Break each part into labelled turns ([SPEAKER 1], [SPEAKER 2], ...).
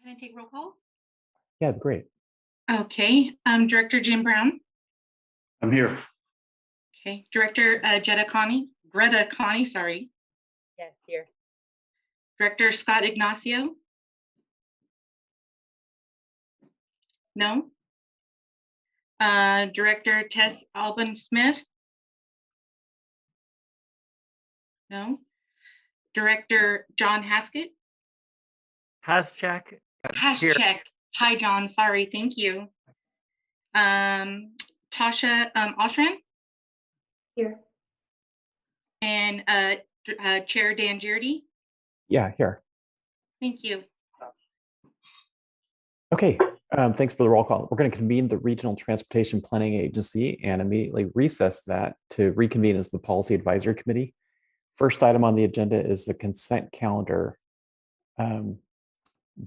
[SPEAKER 1] Can I take roll call?
[SPEAKER 2] Yeah, great.
[SPEAKER 1] Okay, Director Jim Brown.
[SPEAKER 3] I'm here.
[SPEAKER 1] Okay, Director Greta Connie, sorry.
[SPEAKER 4] Yes, here.
[SPEAKER 1] Director Scott Ignacio. No. Director Tess Alban Smith. No. Director John Haskett.
[SPEAKER 5] Hascheck.
[SPEAKER 1] Hascheck. Hi, John. Sorry. Thank you. Tasha Oshran.
[SPEAKER 4] Here.
[SPEAKER 1] And Chair Dan Girardi.
[SPEAKER 2] Yeah, here.
[SPEAKER 1] Thank you.
[SPEAKER 2] Okay, thanks for the roll call. We're going to convene the Regional Transportation Planning Agency and immediately recess that to reconvene as the Policy Advisory Committee. First item on the agenda is the consent calendar.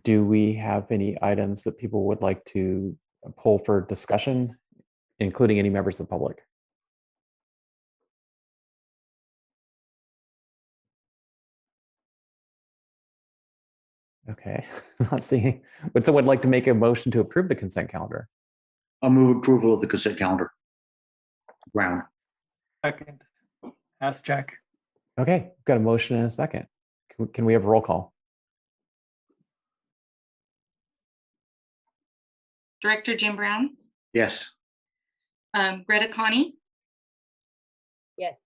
[SPEAKER 2] Do we have any items that people would like to pull for discussion, including any members of the public? Okay, not seeing. Would someone like to make a motion to approve the consent calendar?
[SPEAKER 3] I'll move approval of the consent calendar. Brown.
[SPEAKER 5] Second. Hascheck.
[SPEAKER 2] Okay, got a motion and a second. Can we have a roll call?
[SPEAKER 1] Director Jim Brown.
[SPEAKER 3] Yes.
[SPEAKER 1] Greta Connie.
[SPEAKER 4] Yes.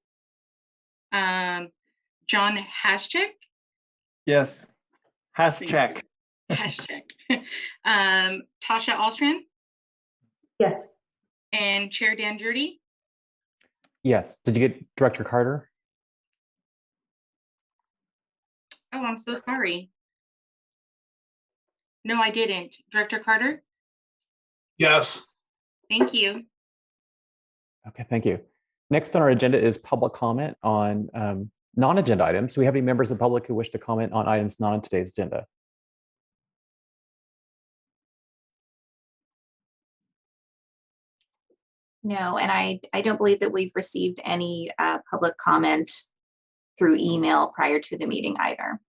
[SPEAKER 1] John Hascheck.
[SPEAKER 5] Yes. Hascheck.
[SPEAKER 1] Hascheck. Tasha Oshran.
[SPEAKER 4] Yes.
[SPEAKER 1] And Chair Dan Girardi.
[SPEAKER 2] Yes. Did you get Director Carter?
[SPEAKER 1] Oh, I'm so sorry. No, I didn't. Director Carter?
[SPEAKER 3] Yes.
[SPEAKER 1] Thank you.
[SPEAKER 2] Okay, thank you. Next on our agenda is public comment on non-agenda items. Do we have any members of the public who wish to comment on items not on today's agenda?
[SPEAKER 6] No, and I don't believe that we've received any public comment through email prior to the meeting either.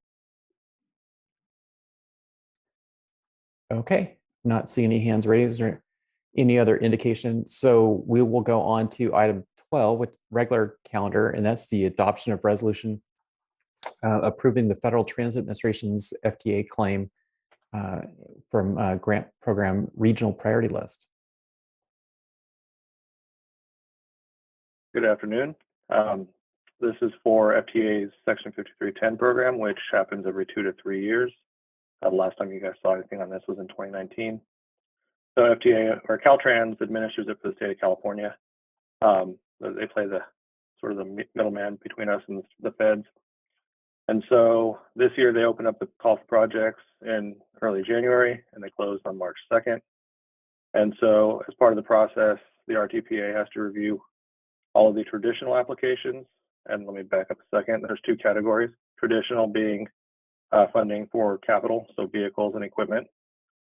[SPEAKER 2] Okay, not seeing any hands raised or any other indication. So we will go on to item 12 with regular calendar, and that's the adoption of resolution approving the Federal Transit Administration's FTA claim from grant program regional priority list.
[SPEAKER 7] Good afternoon. This is for FTA's Section 5310 program, which happens every 2 to 3 years. The last time you guys saw anything on this was in 2019. So FTA, or Caltrans, administers it for the state of California. They play the sort of the middleman between us and the feds. And so this year they opened up the call for projects in early January and they closed on March 2nd. And so as part of the process, the RTPA has to review all of the traditional applications. And let me back up a second. There's two categories, traditional being funding for capital, so vehicles and equipment,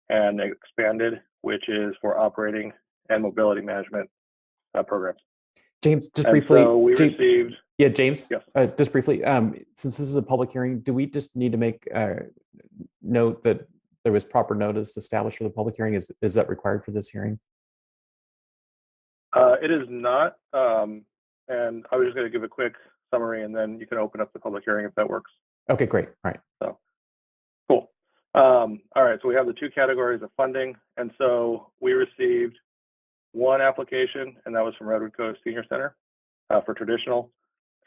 [SPEAKER 7] and expanded, which is for operating and mobility management programs.
[SPEAKER 2] James, just
[SPEAKER 7] And
[SPEAKER 2] briefly.
[SPEAKER 7] so we received.
[SPEAKER 2] Yeah, James,
[SPEAKER 7] yes.
[SPEAKER 2] Just briefly, since this is a public hearing, do we just need to make note that there was proper notice established for the public hearing? Is that required for this hearing?
[SPEAKER 7] It is not. And I was just going to give a quick summary and then you can open up the public hearing if that works.
[SPEAKER 2] Okay, great. All right.
[SPEAKER 7] So cool. All right. So we have the two categories of funding. And so we received one application, and that was from Redwood Coast Senior Center for traditional.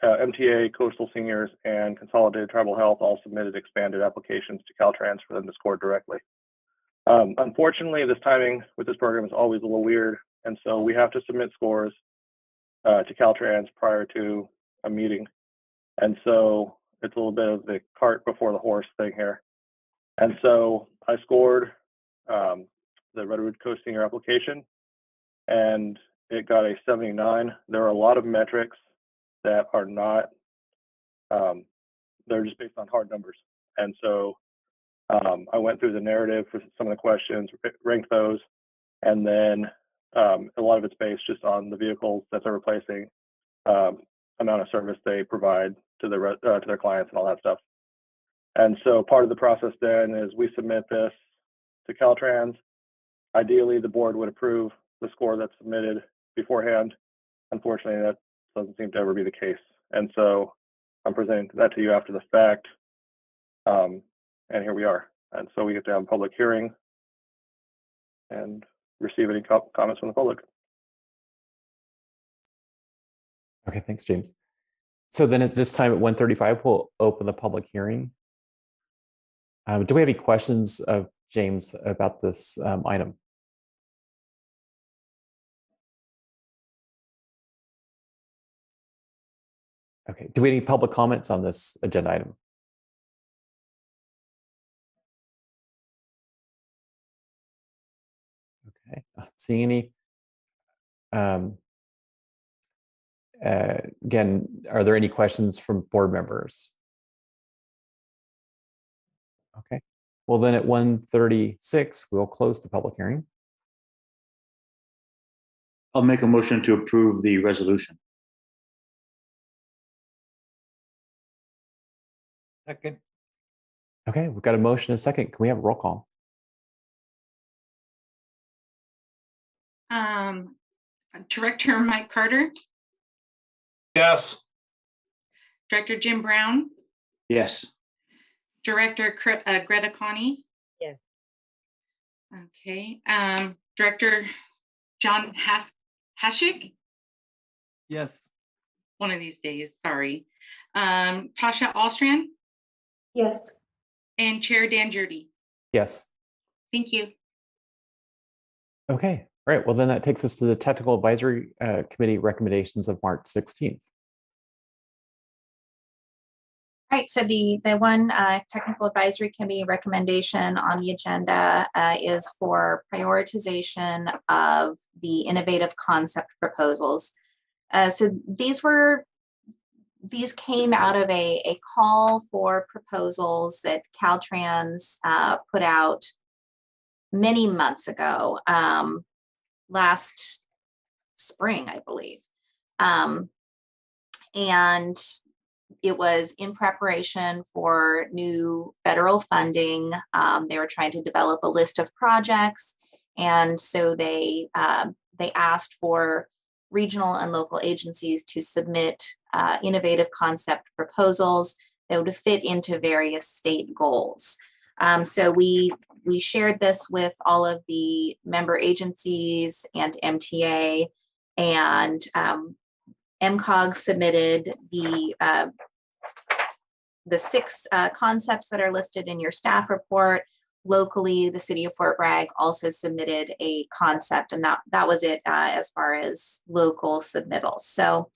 [SPEAKER 7] MTA, Coastal Seniors, and Consolidated Tribal Health all submitted expanded applications to Caltrans for them to score directly. Unfortunately, this timing with this program is always a little weird. And so we have to submit scores to Caltrans prior to a meeting. And so it's a little bit of the cart before the horse thing here. And so I scored the Redwood Coast Senior application and it got a 79. There are a lot of metrics that are not, they're just based on hard numbers. And so I went through the narrative for some of the questions, ranked those, and then a lot of it's based just on the vehicles that they're replacing, amount of service they provide to their clients and all that stuff. And so part of the process then is we submit this to Caltrans. Ideally, the board would approve the score that's submitted beforehand. Unfortunately, that doesn't seem to ever be the case. And so I'm presenting that to you after the fact. And here we are. And so we get to have a public hearing and receive any comments from the public.
[SPEAKER 2] Okay, thanks, James. So then at this time at 1:35, we'll open the public hearing. Do we have any questions of James about this item? Okay, do we have any public comments on this agenda item? Okay, not seeing any. Again, are there any questions from board members? Okay, well then at 1:36, we'll close the public hearing.
[SPEAKER 3] I'll make a motion to approve the resolution.
[SPEAKER 5] Second.
[SPEAKER 2] Okay, we've got a motion and a second. Can we have a roll call?
[SPEAKER 1] Director Mike Carter,
[SPEAKER 5] Yes.
[SPEAKER 1] Director Jim Brown,
[SPEAKER 3] Yes.
[SPEAKER 1] Director Greta Connie.
[SPEAKER 4] Yes.
[SPEAKER 1] Okay, Director John Hashik,
[SPEAKER 5] Yes.
[SPEAKER 1] one of these days, sorry. Tasha Alstrand
[SPEAKER 4] Yes.
[SPEAKER 1] and Chair Dan Jurdy.
[SPEAKER 2] Yes.
[SPEAKER 1] Thank you.
[SPEAKER 2] Okay, all right. Well, then that takes us to the Technical Advisory Committee recommendations of March 16th.
[SPEAKER 6] Right, so the one technical advisory committee recommendation on the agenda is for prioritization of the innovative concept proposals. So these came out of a call for proposals that Caltrans put out many months ago, last spring, I believe. And it was in preparation for new federal funding. They were trying to develop a list of projects. And so they asked for regional and local agencies to submit innovative concept proposals that would fit into various state goals. So we shared this with all of the member agencies and MTA, and MCOG submitted the 6 concepts that are listed in your staff report. Locally, the city of Fort Bragg also submitted a concept, and that was it as far as local submittals. So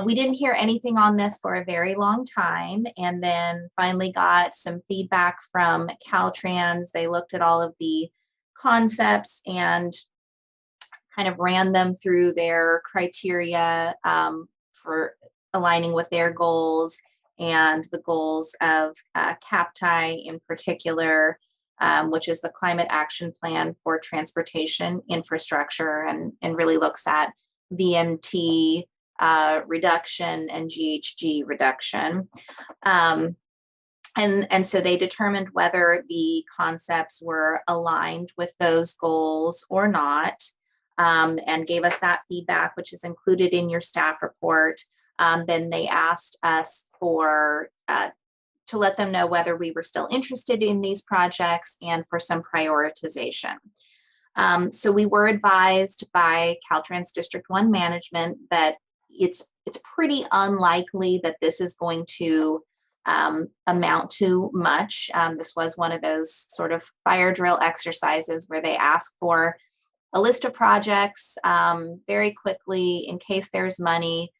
[SPEAKER 6] we didn't hear anything on this for a very long time, and then finally got some feedback from Caltrans. They looked at all of the concepts and kind of ran them through their criteria for aligning with their goals and the goals of CAPTI in particular, which is the Climate Action Plan for Transportation Infrastructure, and really looks at VMT reduction and GHG reduction. And so they determined whether the concepts were aligned with those goals or not, and gave us that feedback, which is included in your staff report. Then they asked us to let them know whether we were still interested in these projects and for some prioritization. So we were advised by Caltrans District 1 management that it's pretty unlikely that this is going to amount to much. This was one of those sort of fire drill exercises where they ask for a list of projects very quickly in case there's money.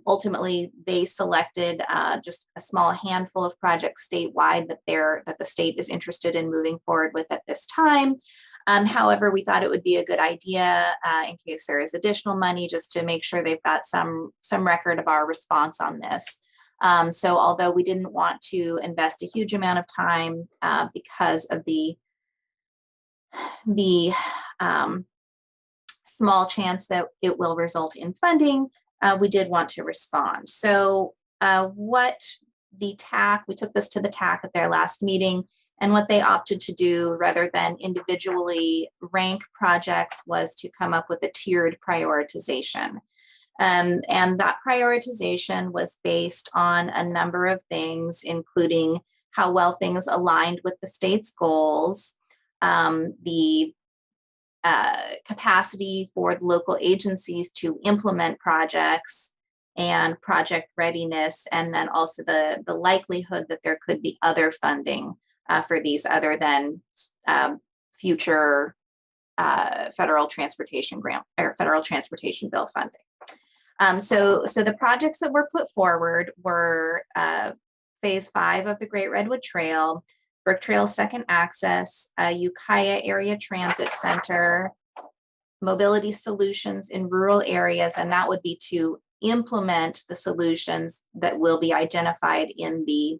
[SPEAKER 6] Ultimately, they selected just a small handful of projects statewide that the state is interested in moving forward with at this time. However, we thought it would be a good idea in case there is additional money, just to make sure they've got some record of our response on this. So although we didn't want to invest a huge amount of time because of the small chance that it will result in funding, we did want to respond. So what the TAC, we took this to the TAC at their last meeting, And what they opted to do, rather than individually rank projects, was to come up with a tiered prioritization. And that prioritization was based on a number of things, including how well things aligned with the state's goals, the capacity for the local agencies to implement projects, and project readiness, and then also the likelihood that there could be other funding for these other than future federal transportation grant or federal transportation bill funding. So the projects that were put forward were Phase 5 of the Great Redwood Trail, Brook Trail Second Access, Ukiah Area Transit Center, mobility solutions in rural areas, and that would be to implement the solutions that will be identified in the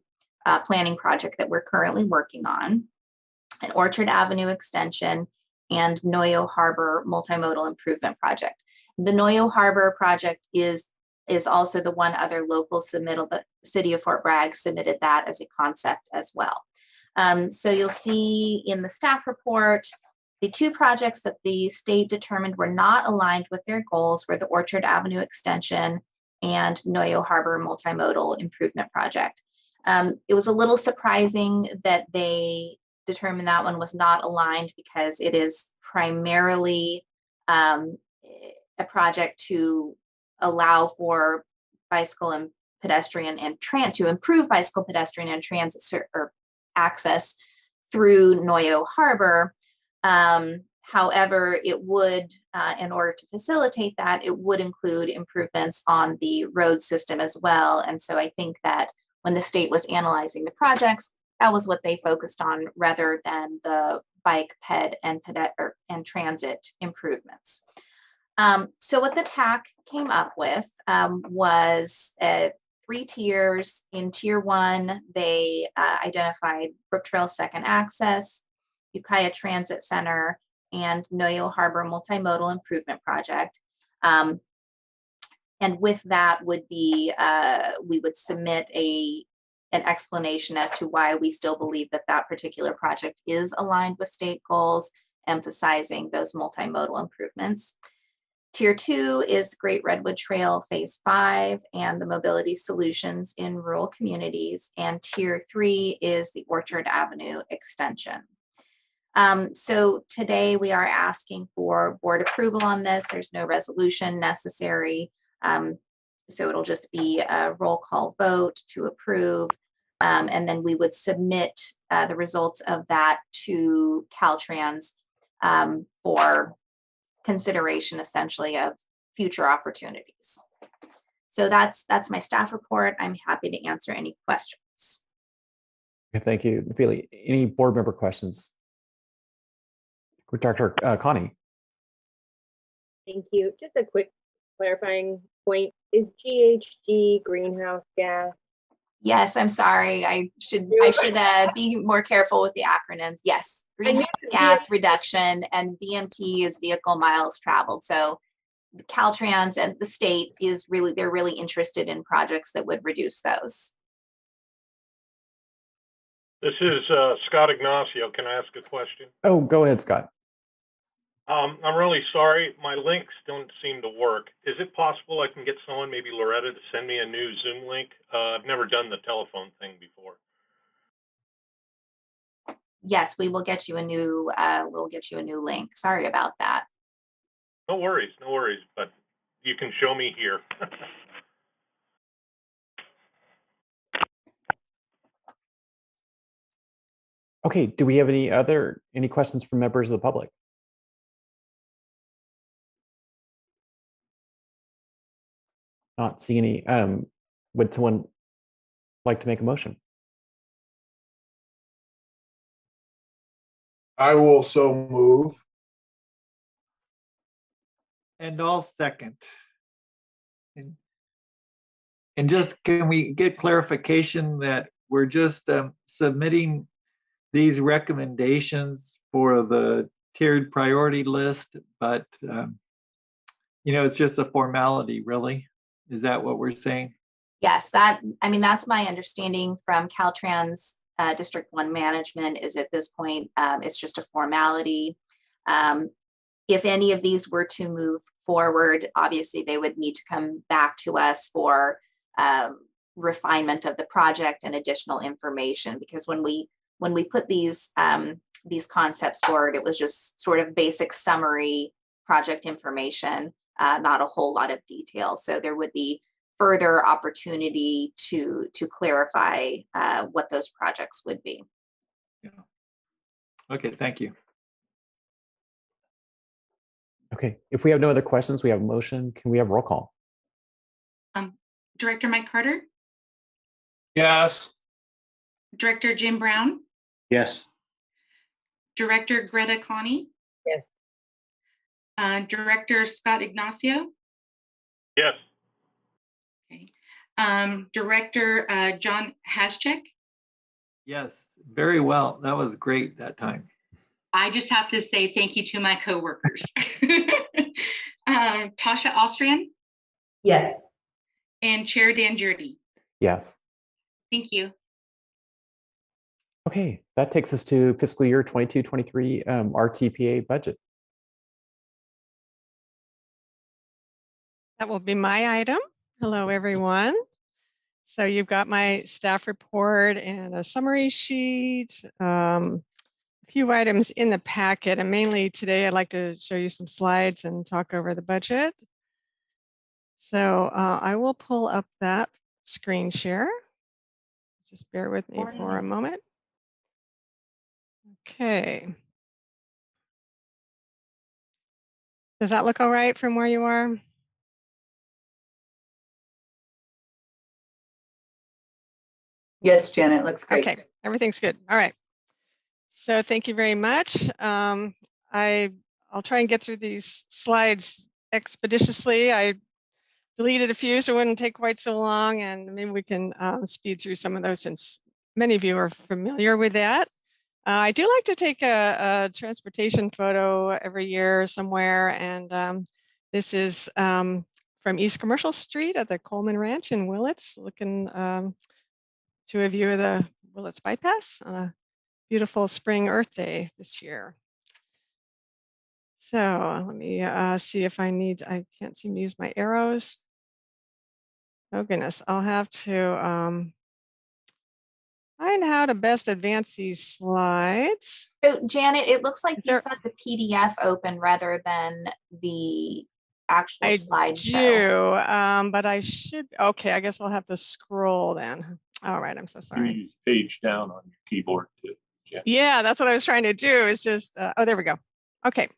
[SPEAKER 6] planning project that we're currently working on, an Orchard Avenue extension, and Noyo Harbor multimodal improvement project. The Noyo Harbor project is also the one other local submittal. The city of Fort Bragg submitted that as a concept as well. So you'll see in the staff report, the two projects that the state determined were not aligned with their goals were the Orchard Avenue extension and Noyo Harbor multimodal improvement project. It was a little surprising that they determined that one was not aligned, because it is primarily a project to allow for bicycle and pedestrian and to improve bicycle, pedestrian, and transit or access through Noyo Harbor. However, it would, in order to facilitate that, it would include improvements on the road system as well. And so I think that when the state was analyzing the projects, that was what they focused on rather than the bike, and transit improvements. So what the TAC came up with was 3 tiers. In Tier 1, they identified Brook Trail Second Access, Ukiah Transit Center, and Noyo Harbor Multimodal Improvement Project. And with that would be, we would submit an explanation as to why we still believe that that particular project is aligned with state goals, emphasizing those multimodal improvements. Tier 2 is Great Redwood Trail Phase 5 and the mobility solutions in rural communities. And Tier 3 is the Orchard Avenue extension. So today we are asking for board approval on this. There's no resolution necessary. So it'll just be a roll call vote to approve. And then we would submit the results of that to Caltrans for consideration, essentially, of future opportunities. So that's my staff report. I'm happy to answer any questions.
[SPEAKER 2] Okay, thank you, Nephili. Any board member questions? Dr. Connie.
[SPEAKER 4] Thank you. Just a quick clarifying point. Is GHG greenhouse gas?
[SPEAKER 6] Yes, I'm sorry. I should be more careful with the acronyms. Yes, greenhouse gas reduction, and VMT is vehicle miles traveled. So the Caltrans and the state they're really interested in projects that would reduce those.
[SPEAKER 8] This is Scott Ignacio. Can I ask a question?
[SPEAKER 2] Oh, go ahead, Scott.
[SPEAKER 8] I'm really sorry. My links don't seem to work. Is it possible I can get someone, maybe Loretta, to send me a new Zoom link? I've never done the telephone thing before.
[SPEAKER 6] Yes, we will get you a new. We'll get you a new link. Sorry about that.
[SPEAKER 8] No worries, but you can show me here.
[SPEAKER 2] Okay, do we have any questions from members of the public? Not seeing any. Would someone like to make a motion?
[SPEAKER 5] I will so move. And I'll second. And just, can we get clarification that we're just submitting these recommendations for the tiered priority list, but it's just a formality, really? Is that what we're saying?
[SPEAKER 6] Yes, that's my understanding from Caltrans District 1 management is at this point, it's just a formality. If any of these were to move forward, obviously they would need to come back to us for refinement of the project and additional information, because when we put these concepts forward, it was just sort of basic summary project information, not a whole lot of detail. So there would be further opportunity to clarify what those projects would be.
[SPEAKER 5] Yeah. Okay, thank you.
[SPEAKER 2] Okay, if we have no other questions, we have a motion. Can we have roll call?
[SPEAKER 1] Director Mike Carter,
[SPEAKER 8] Yes.
[SPEAKER 1] Director Jim Brown,
[SPEAKER 3] Yes.
[SPEAKER 1] Director Greta Connie,
[SPEAKER 4] Yes.
[SPEAKER 1] Director Scott Ignacio,
[SPEAKER 8] Yes.
[SPEAKER 1] okay. Director John Haschek.
[SPEAKER 5] Yes, very well. That was great that time.
[SPEAKER 1] I just have to say thank you to my coworkers. Tasha Austrian
[SPEAKER 4] Yes.
[SPEAKER 1] and Chair Dan Jurdy.
[SPEAKER 2] Yes.
[SPEAKER 1] Thank you.
[SPEAKER 2] Okay, that takes us to fiscal year 22-23 RTPA budget.
[SPEAKER 9] That will be my item. Hello, everyone. So you've got my staff report and a summary sheet, a few items in the packet, and mainly today I'd like to show you some slides and talk over the budget. So I will pull up that screen share. Just bear with me for a moment. Okay. Does that look all right from where you are?
[SPEAKER 10] Yes, Janet, looks great.
[SPEAKER 9] Okay, everything's good. All right. So thank you very much. I'll try and get through these slides expeditiously. I deleted a few so it wouldn't take quite so long, and maybe we can speed through some of those since many of you are familiar with that. I do like to take a transportation photo every year somewhere, and this is from East Commercial Street at the Coleman Ranch in Willits, looking to a view of the Willits Bypass on a beautiful spring Earth Day this year. So let me see if I can't seem to use my arrows. Oh goodness, I'll have to find how to best advance these slides.
[SPEAKER 6] So Janet, it looks like
[SPEAKER 9] Is there-
[SPEAKER 6] you've got the PDF open rather than the actual
[SPEAKER 9] I
[SPEAKER 6] slideshow.
[SPEAKER 9] do, but I should, okay, I guess I'll have to scroll then. All right, I'm so sorry.
[SPEAKER 8] Use page down on your keyboard too.
[SPEAKER 9] Yeah, that's what I was trying to do. It's just, oh, there we go. Okay.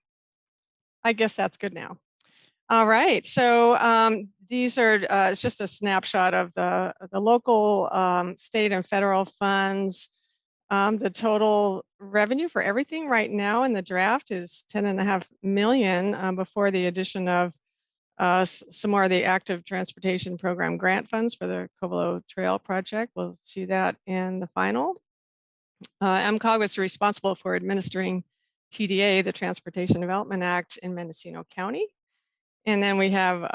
[SPEAKER 9] I guess that's good now. All right. So these are, it's just a snapshot of the local, state and federal funds. The total revenue for everything right now in the draft is 10.5 million before the addition of some more of the active transportation program grant funds for the Covelo Trail project. We'll see that in the final. MCOG was responsible for administering TDA, the Transportation Development Act in Mendocino County. And then we have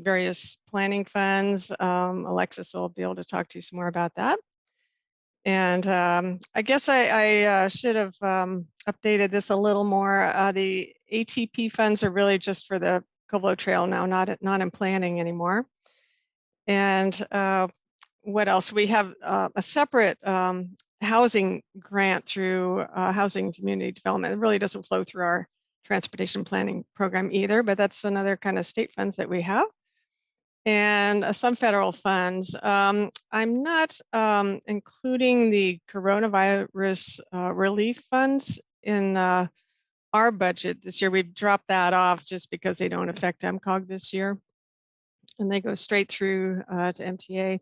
[SPEAKER 9] various planning funds. Alexis will be able to talk to you some more about that. And I guess I should have updated this a little more. The ATP funds are really just for the Covelo Trail now, not in planning anymore. And what else? We have a separate housing grant through Housing Community Development. It really doesn't flow through our transportation planning program either, but that's another kind of state funds that we have. And some federal funds. I'm not including the coronavirus relief funds in our budget this year. We've dropped that off just because they don't affect MCOG this year. And they go straight through to MTA.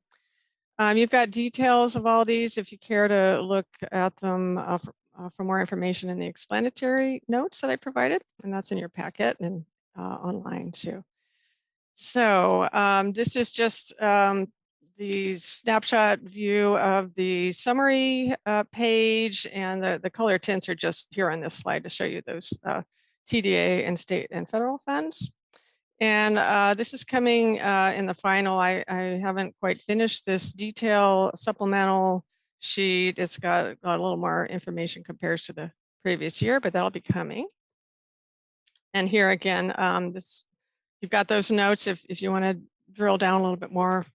[SPEAKER 9] You've got details of all these if you care to look at them for more information in the explanatory notes that I provided, and that's in your packet and online too. So this is just the snapshot view of the summary page, and the color tints are just here on this slide to show you those TDA and state and federal funds. And this is coming in the final. I haven't quite finished this detail supplemental sheet. It's got a little more information compared to the previous year, but that'll be coming. And here again, you've got those notes if you want to drill down a little bit more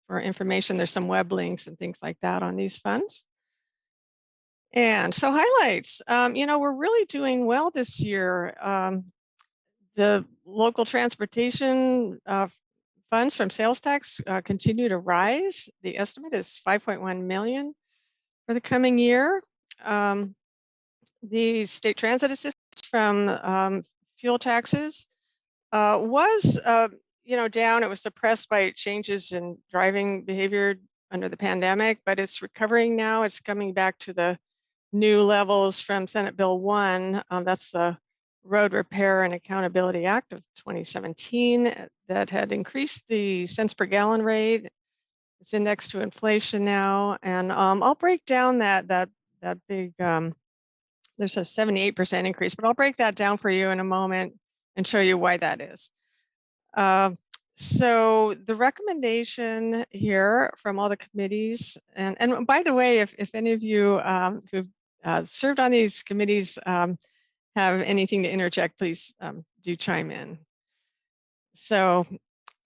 [SPEAKER 9] for information. There's some web links and things like that on these funds. And so highlights, we're really doing well this year. The local transportation funds from sales tax continue to rise. The estimate is 5.1 million for the coming year. The state transit assistance from fuel taxes was down. It was suppressed by changes in driving behavior under the pandemic, but it's recovering now. It's coming back to the new levels from Senate Bill 1. That's the Road Repair and Accountability Act of 2017 that had increased the cents per gallon rate. It's indexed to inflation now, and I'll break down that big. There's a 78% increase, but I'll break that down for you in a moment and show you why that is. So the recommendation here from all the committees, and by the way, if any of you who've served on these committees have anything to interject, please do chime in. So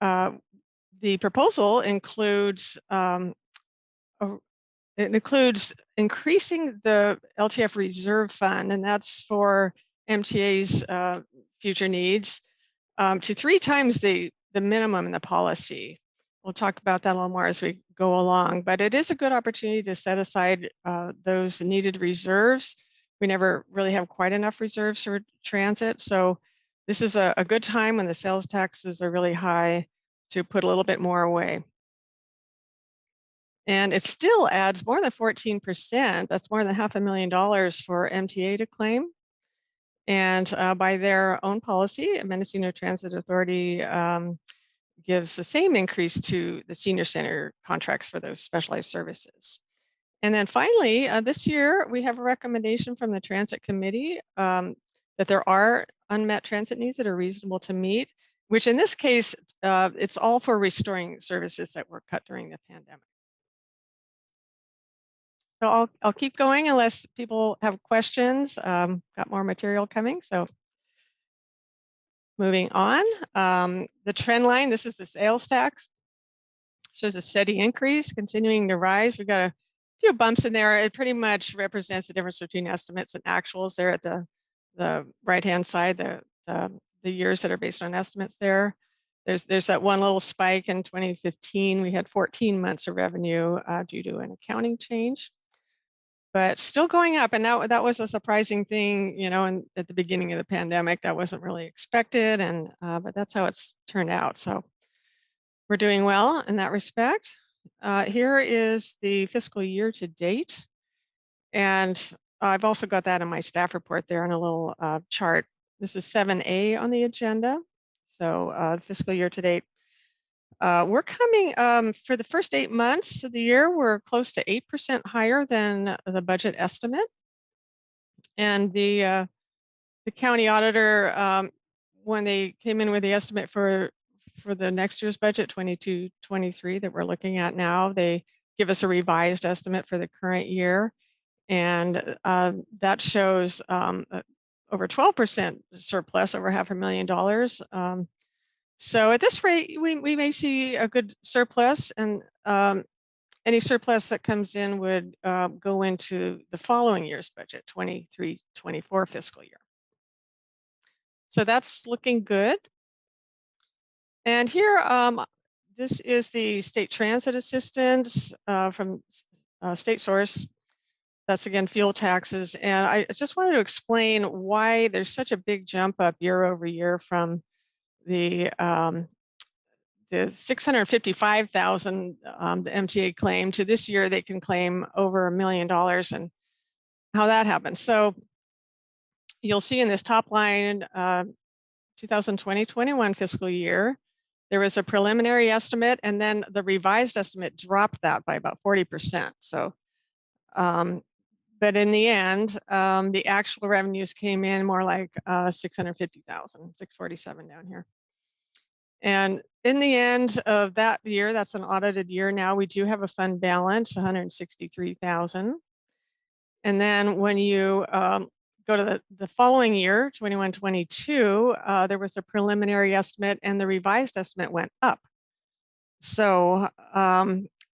[SPEAKER 9] the proposal includes increasing the LTF reserve fund, and that's for MTA's future needs, to 3 times the minimum in the policy. We'll talk about that a little more as we go along, but it is a good opportunity to set aside those needed reserves. We never really have quite enough reserves for transit, so this is a good time when the sales taxes are really high to put a little bit more away. And it still adds more than 14%. That's more than $500,000 for MTA to claim. And by their own policy, Mendocino Transit Authority gives the same increase to the senior center contracts for those specialized services. And then finally, this year, we have a recommendation from the Transit Committee that there are unmet transit needs that are reasonable to meet, which in this case, it's all for restoring services that were cut during the pandemic. So I'll keep going unless people have questions. Got more material coming, so moving on. The trend line, this is the sales tax, shows a steady increase, continuing to rise. We've got a few bumps in there. It pretty much represents the difference between estimates and actuals there at the right-hand side, the years that are based on estimates there. There's that one little spike in 2015. We had 14 months of revenue due to an accounting change, but still going up. And that was a surprising thing, and at the beginning of the pandemic, that wasn't really expected. And but that's how it's turned out. So we're doing well in that respect. Here is the fiscal year to date. And I've also got that in my staff report there in a little chart. This is 7A on the agenda. So fiscal year to date. We're coming for the first 8 months of the year, we're close to 8% higher than the budget estimate. And the county auditor, when they came in with the estimate for the next year's budget, 22-23 that we're looking at now, they give us a revised estimate for the current year. And that shows over 12% surplus, over $500,000. So at this rate, we may see a good surplus, and any surplus that comes in would go into the following year's budget, 23-24 fiscal year. So that's looking good. And here, this is the state transit assistance from state source. That's again fuel taxes. And I just wanted to explain why there's such a big jump up year over year from the 655,000 the MTA claimed to this year they can claim over $1 million, and how that happens. So you'll see in this top line, 2020-21 fiscal year, there was a preliminary estimate, and then the revised estimate dropped that by about 40%. So, but in the end, the actual revenues came in more like 650,000, 647 down here. And in the end of that year, that's an audited year now, we do have a fund balance, 163,000. And then when you go to the following year, 21-22, there was a preliminary estimate and the revised estimate went up. So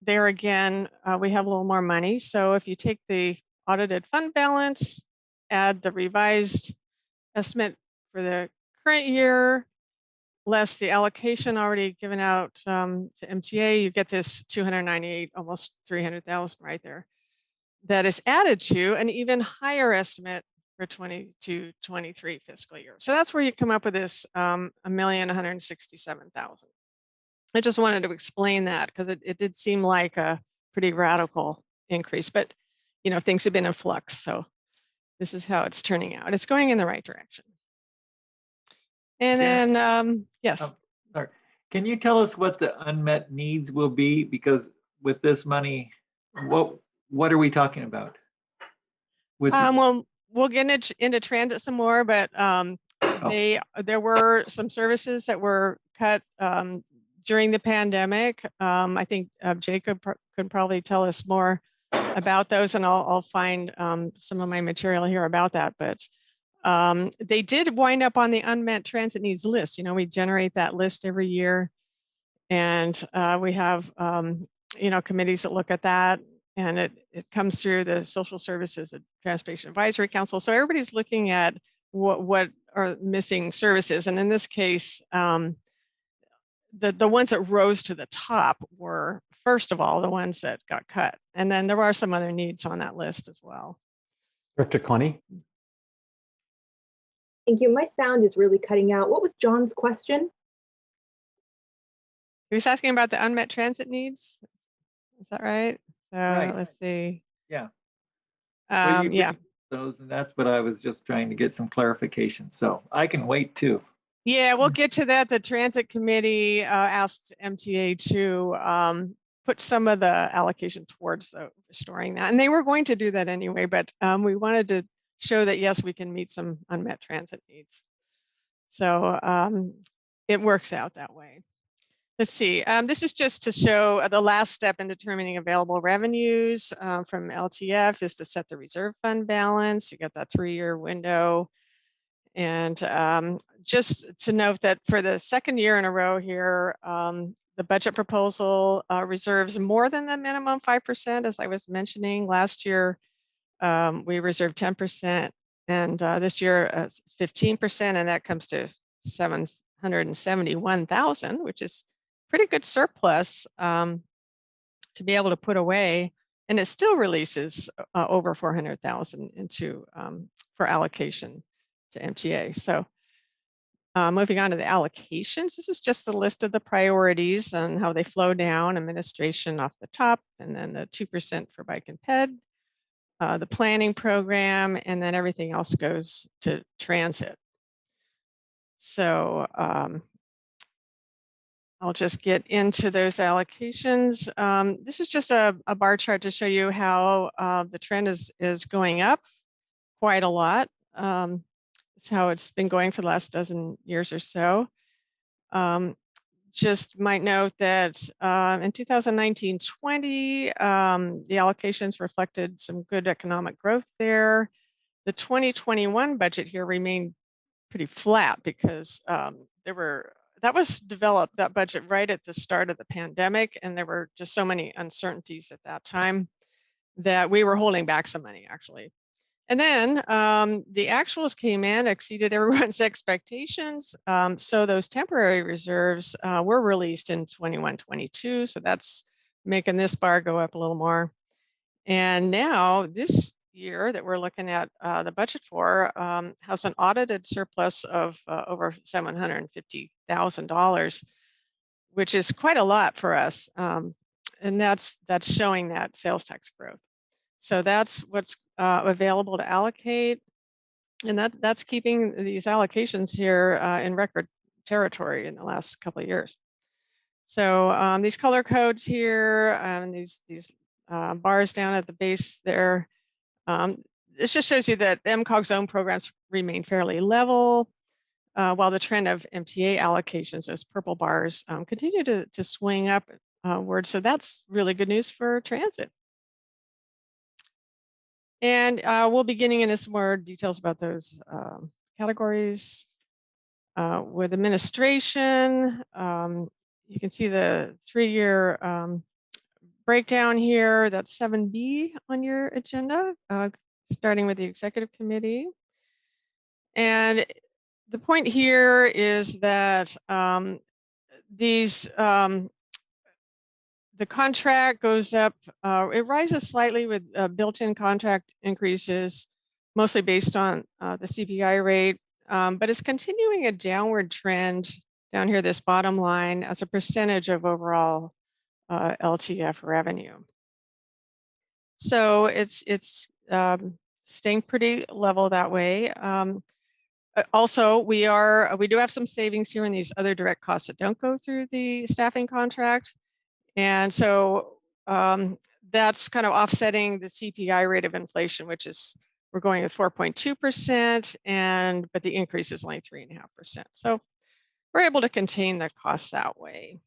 [SPEAKER 9] there again, we have a little more money. So if you take the audited fund balance, add the revised estimate for the current year, less the allocation already given out to MTA, you get this 298, almost 300,000 right there. That is added to an even higher estimate for 22-23 fiscal year. So that's where you come up with this 1,167,000. I just wanted to explain that because it did seem like a pretty radical increase, but you know, things have been in flux. So this is how it's turning out. It's going in the right direction. And
[SPEAKER 5] Jan?
[SPEAKER 9] then, yes.
[SPEAKER 5] Sorry. Can you tell us what the unmet needs will be? Because with this money, what are we talking about? With
[SPEAKER 9] Well, we'll get into transit some more, but there were some services that were cut during the pandemic. I think Jacob could probably tell us more about those, and I'll find some of my material here about that. But they did wind up on the unmet transit needs list. You know, we generate that list every year, and we have you know, committees that look at that, and it comes through the Social Services and Transportation Advisory Council. So everybody's looking at what are missing services, and in this case, the ones that rose to the top were, first of all, the ones that got cut, and then there are some other needs on that list as well.
[SPEAKER 2] Director Connie?
[SPEAKER 4] Thank you. My sound is really cutting out. What was John's question?
[SPEAKER 9] He was asking about the unmet transit needs. Is that right? So
[SPEAKER 5] Right.
[SPEAKER 9] let's see.
[SPEAKER 5] Yeah. Well, you
[SPEAKER 9] Yeah.
[SPEAKER 5] bring those, and that's what I was just trying to get some clarification. So I can wait too.
[SPEAKER 9] Yeah, we'll get to that. The Transit Committee asked MTA to put some of the allocation towards restoring that. And they were going to do that anyway, but we wanted to show that, yes, we can meet some unmet transit needs. So it works out that way. Let's see. This is just to show the last step in determining available revenues from LTF is to set the reserve fund balance. You got that 3-year window. And just to note that for the second year in a row here, the budget proposal reserves more than the minimum 5%, as I was mentioning. Last year, we reserved 10%, and this year 15%, and that comes to 771,000, which is pretty good surplus to be able to put away. And it still releases over 400,000 into for allocation to MTA. So moving on to the allocations, this is just a list of the priorities and how they flow down. Administration off the top, and then the 2% for bike and ped, the planning program, and then everything else goes to transit. So I'll just get into those allocations. This is just a bar chart to show you how the trend is going up quite a lot. It's how it's been going for the last dozen years or so. Just might note that in 2019-20, the allocations reflected some good economic growth there. The 2021 budget here remained pretty flat because that was developed, that budget, right at the start of the pandemic, and there were just so many uncertainties at that time that we were holding back some money, actually. And then the actuals came in, exceeded everyone's expectations. So those temporary reserves were released in 21-22. So that's making this bar go up a little more. And now this year that we're looking at the budget for has an audited surplus of over $750,000, which is quite a lot for us. And that's showing that sales tax growth. So that's what's available to allocate, and that's keeping these allocations here in record territory in the last couple of years. So these color codes here, and these bars down at the base there, this just shows you that MCOG's own programs remain fairly level. while the trend of MTA allocations, those purple bars, continue to swing upward. So that's really good news for transit. And we'll be getting into some more details about those categories. With administration, you can see the 3-year breakdown here. That's 7B on your agenda, starting with the executive committee. And the point here is that the contract goes up, it rises slightly with built-in contract increases, mostly based on the CPI rate, but it's continuing a downward trend down here, this bottom line, as a percentage of overall LTF revenue. So it's staying pretty level that way. Also, we do have some savings here in these other direct costs that don't go through the staffing contract. And so that's kind of offsetting the CPI rate of inflation, which is, we're going at 4.2%, but the increase is only 3.5%. So we're able to contain the costs that way.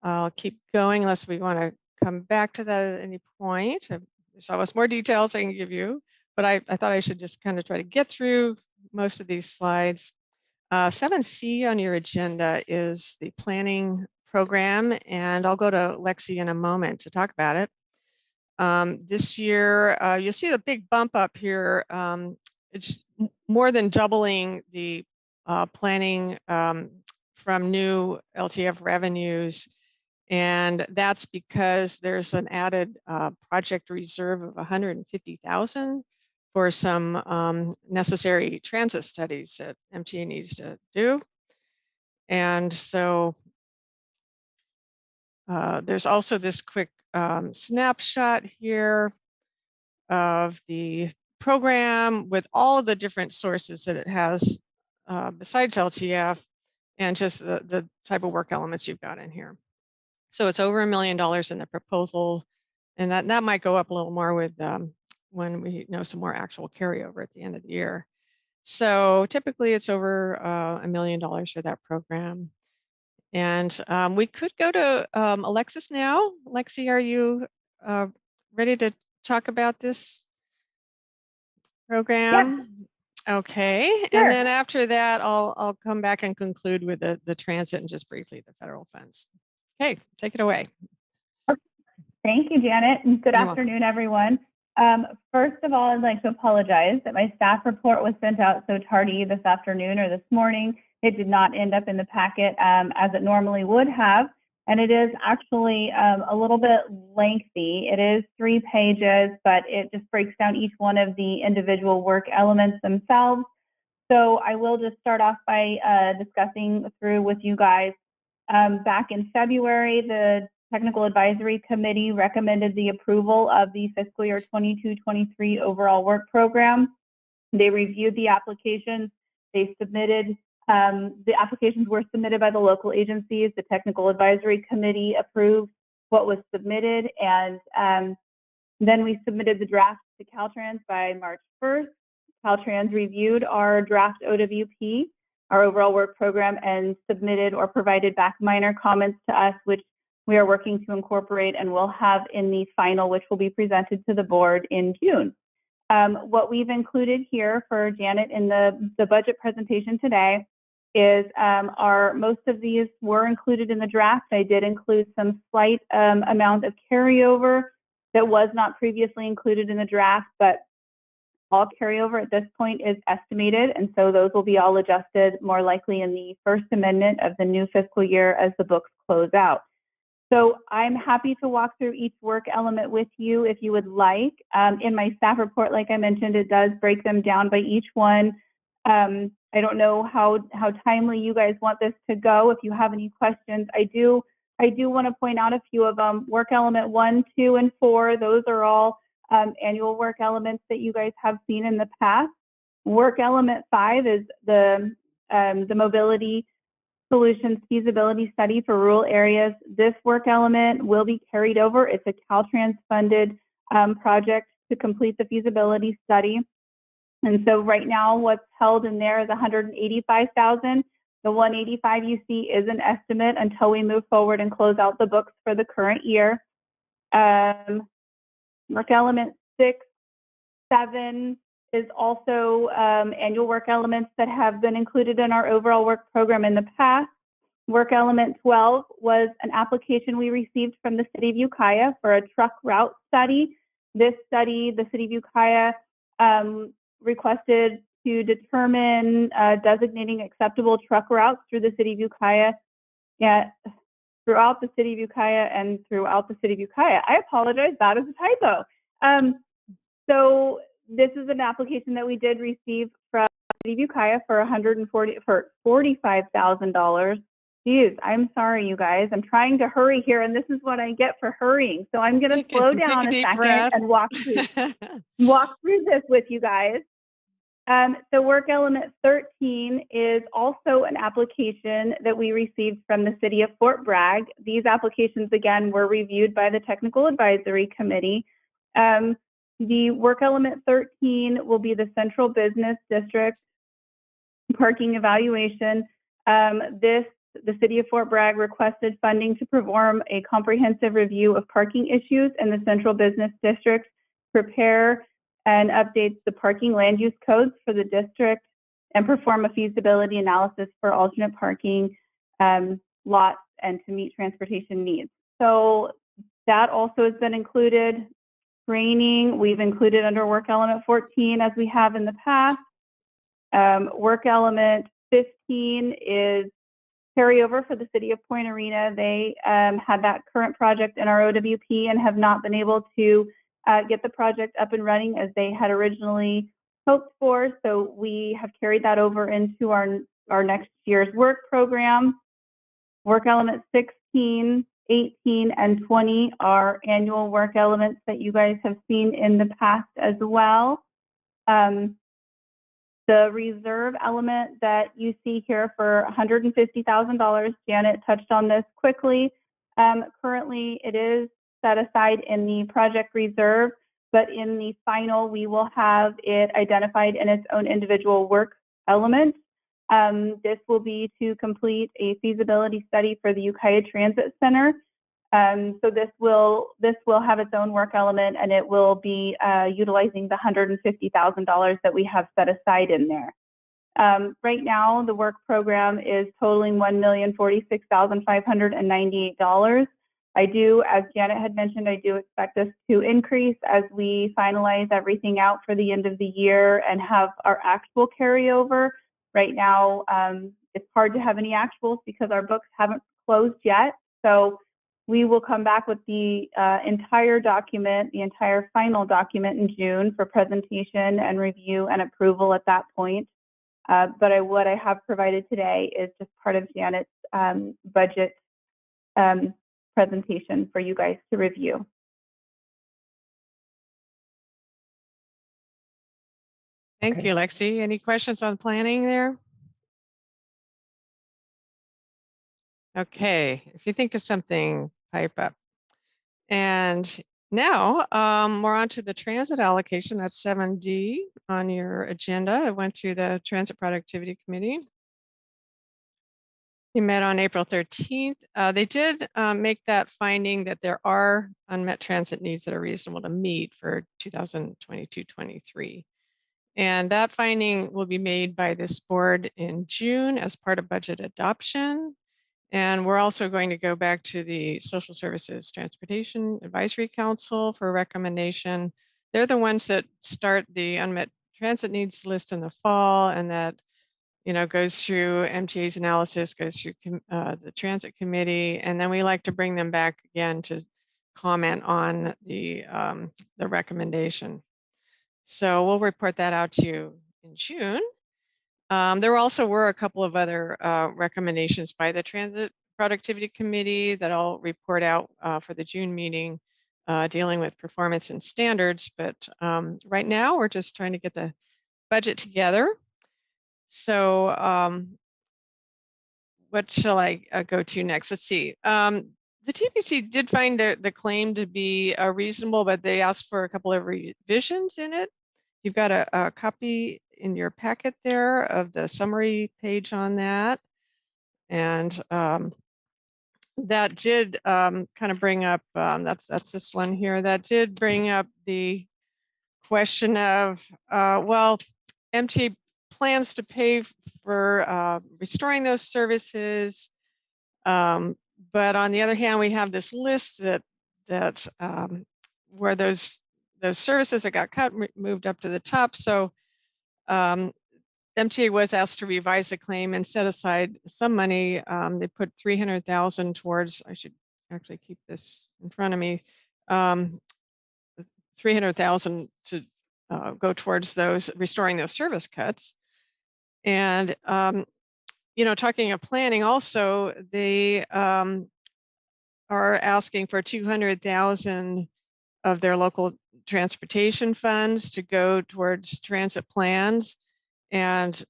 [SPEAKER 9] I'll keep going unless we want to come back to that at any point. There's always more details I can give you, but I thought I should just kind of try to get through most of these slides. 7C on your agenda is the planning program, and I'll go to Lexi in a moment to talk about it. This year, you'll see the big bump up here. It's more than doubling the planning from new LTF revenues, and that's because there's an added project reserve of 150,000 for some necessary transit studies that MTA needs to do. And so there's also this quick snapshot here of the program with all of the different sources that it has besides LTF, and just the type of work elements you've got in here. So it's over $1 million in the proposal, and that might go up a little more with when we know some more actual carryover at the end of the year. So typically it's over $1 million for that program. And we could go to Alexis now. Lexi, are you ready to talk about this program? Yeah. Okay. Sure. And then after that, I'll come back and conclude with the transit and just briefly the federal funds. Okay, take it away.
[SPEAKER 11] Thank you, Janet, and good afternoon, everyone. First of all, I'd like to apologize that my staff report was sent out so tardy this afternoon or this morning. It did not end up in the packet as it normally would have, and it is actually a little bit lengthy. It is 3 pages, but it just breaks down each one of the individual work elements themselves. So I will just start off by discussing through with you guys. Back in February, the Technical Advisory Committee recommended the approval of the fiscal year 22-23 overall work program. They reviewed the applications. They submitted, the applications were submitted by the local agencies. The Technical Advisory Committee approved what was submitted, and then we submitted the draft to Caltrans by March 1st. Caltrans reviewed our draft OWP, our overall work program, and submitted or provided back minor comments to us, which we are working to incorporate and will have in the final, which will be presented to the board in June. What we've included here for Janet in the budget presentation today is most of these were included in the draft. I did include some slight amount of carryover that was not previously included in the draft, but all carryover at this point is estimated, and so those will be all adjusted more likely in the first amendment of the new fiscal year as the books close out. So I'm happy to walk through each work element with you if you would like. In my staff report, like I mentioned, it does break them down by each one. I don't know how timely you guys want this to go. If you have any questions, I do want to point out a few of them. Work element 1, 2, and 4, those are all annual work elements that you guys have seen in the past. Work element 5 is the mobility solutions feasibility study for rural areas. This work element will be carried over. It's a Caltrans funded project to complete the feasibility study. And so right now what's held in there is $185,000. The 185 you see is an estimate until we move forward and close out the books for the current year. Work element 6, 7 is also annual work elements that have been included in our overall work program in the past. Work element 12 was an application we received from the City of Ukiah for a truck route study. This study, the City of Ukiah requested to determine designating acceptable truck routes through the City of Ukiah, throughout the City of Ukiah and throughout the City of Ukiah. I apologize, that is a typo. So this is an application that we did receive from the City of Ukiah for $45,000. Geez, I'm sorry, you guys. I'm trying to hurry here, and this is what I get for hurrying. So I'm going to slow down a second and walk through this with you guys. So work element 13 is also an application that we received from the City of Fort Bragg. These applications, again, were reviewed by the Technical Advisory Committee. The work element 13 will be the Central Business District parking evaluation. The City of Fort Bragg requested funding to perform a comprehensive review of parking issues in the Central Business District, prepare and update the parking land use codes for the district, and perform a feasibility analysis for alternate parking lots and to meet transportation needs. So that also has been included. Training, we've included under work element 14 as we have in the past. Work element 15 is carryover for the City of Point Arena. They had that current project in our OWP and have not been able to get the project up and running as they had originally hoped for. So we have carried that over into our next year's work program. Work element 16, 18, and 20 are annual work elements that you guys have seen in the past as well. The reserve element that you see here for $150,000, Janet touched on this quickly. Currently, it is set aside in the project reserve, but in the final, we will have it identified in its own individual work element. This will be to complete a feasibility study for the Ukiah Transit Center. So this will have its own work element, and it will be utilizing the $150,000 that we have set aside in there. Right now, the work program is totaling $1,046,598. I do, as Janet had mentioned, I do expect this to increase as we finalize everything out for the end of the year and have our actual carryover. Right now, it's hard to have any actuals because our books haven't closed yet. So we will come back with the entire document, the entire final document in June for presentation and review and approval at that point. But what I have provided today is just part of Janet's budget presentation for you guys to review.
[SPEAKER 9] Thank you, Lexi. Any questions on planning there? Okay, if you think of something, pipe up. And now we're on to the transit allocation. That's 7D on your agenda. I went through the Transit Productivity Committee. We met on April 13th. They did make that finding that there are unmet transit needs that are reasonable to meet for 2022-23. And that finding will be made by this board in June as part of budget adoption. And we're also going to go back to the Social Services Transportation Advisory Council for recommendation. They're the ones that start the unmet transit needs list in the fall, and that goes through MTA's analysis, goes through the Transit Committee, and then we like to bring them back again to comment on the recommendation. So we'll report that out to you in June. There also were a couple of other recommendations by the Transit Productivity Committee that I'll report out for the June meeting dealing with performance and standards. But right now, we're just trying to get the budget together. So what shall I go to next? Let's see. The TPC did find the claim to be reasonable, but they asked for a couple of revisions in it. You've got a copy in your packet there of the summary page on that. And that did kind of bring up, that's this one here, that did bring up the question of, well, MTA plans to pay for restoring those services. But on the other hand, we have this list that where those services that got cut moved up to the top. So MTA was asked to revise the claim and set aside some money. They put 300,000 towards, I should actually keep this in front of me, 300,000 to go towards those, restoring those service cuts. And, talking of planning also, they are asking for 200,000 of their local transportation funds to go towards transit plans. And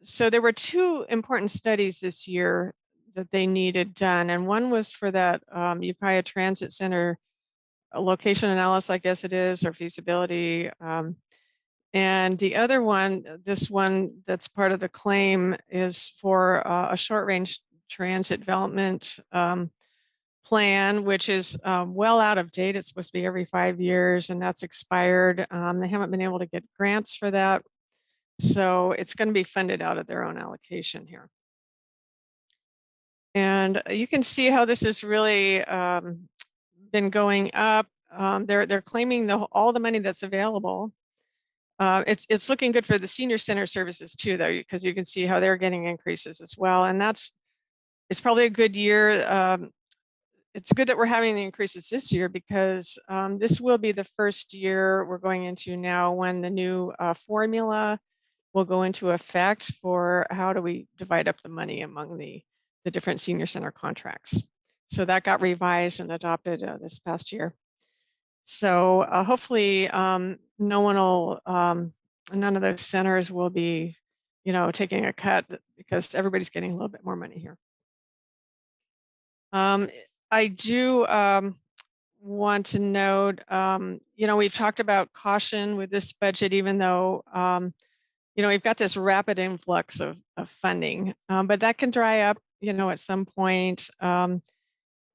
[SPEAKER 9] so there were two important studies this year that they needed done. And one was for that Ukiah Transit Center location analysis, I guess it is, or feasibility. And the other one, this one that's part of the claim, is for a short range transit development plan, which is well out of date. It's supposed to be every 5 years, and that's expired. They haven't been able to get grants for that. So it's going to be funded out of their own allocation here. And you can see how this has really been going up. They're claiming all the money that's available. It's looking good for the senior center services too, though, because you can see how they're getting increases as well. And it's probably a good year. It's good that we're having the increases this year, because this will be the first year we're going into now when the new formula will go into effect for how do we divide up the money among the different senior center contracts. So that got revised and adopted this past year. So hopefully no one will, none of those centers will be, taking a cut, because everybody's getting a little bit more money here. I do want to note, we've talked about caution with this budget, even though, we've got this rapid influx of funding, but that can dry up, at some point.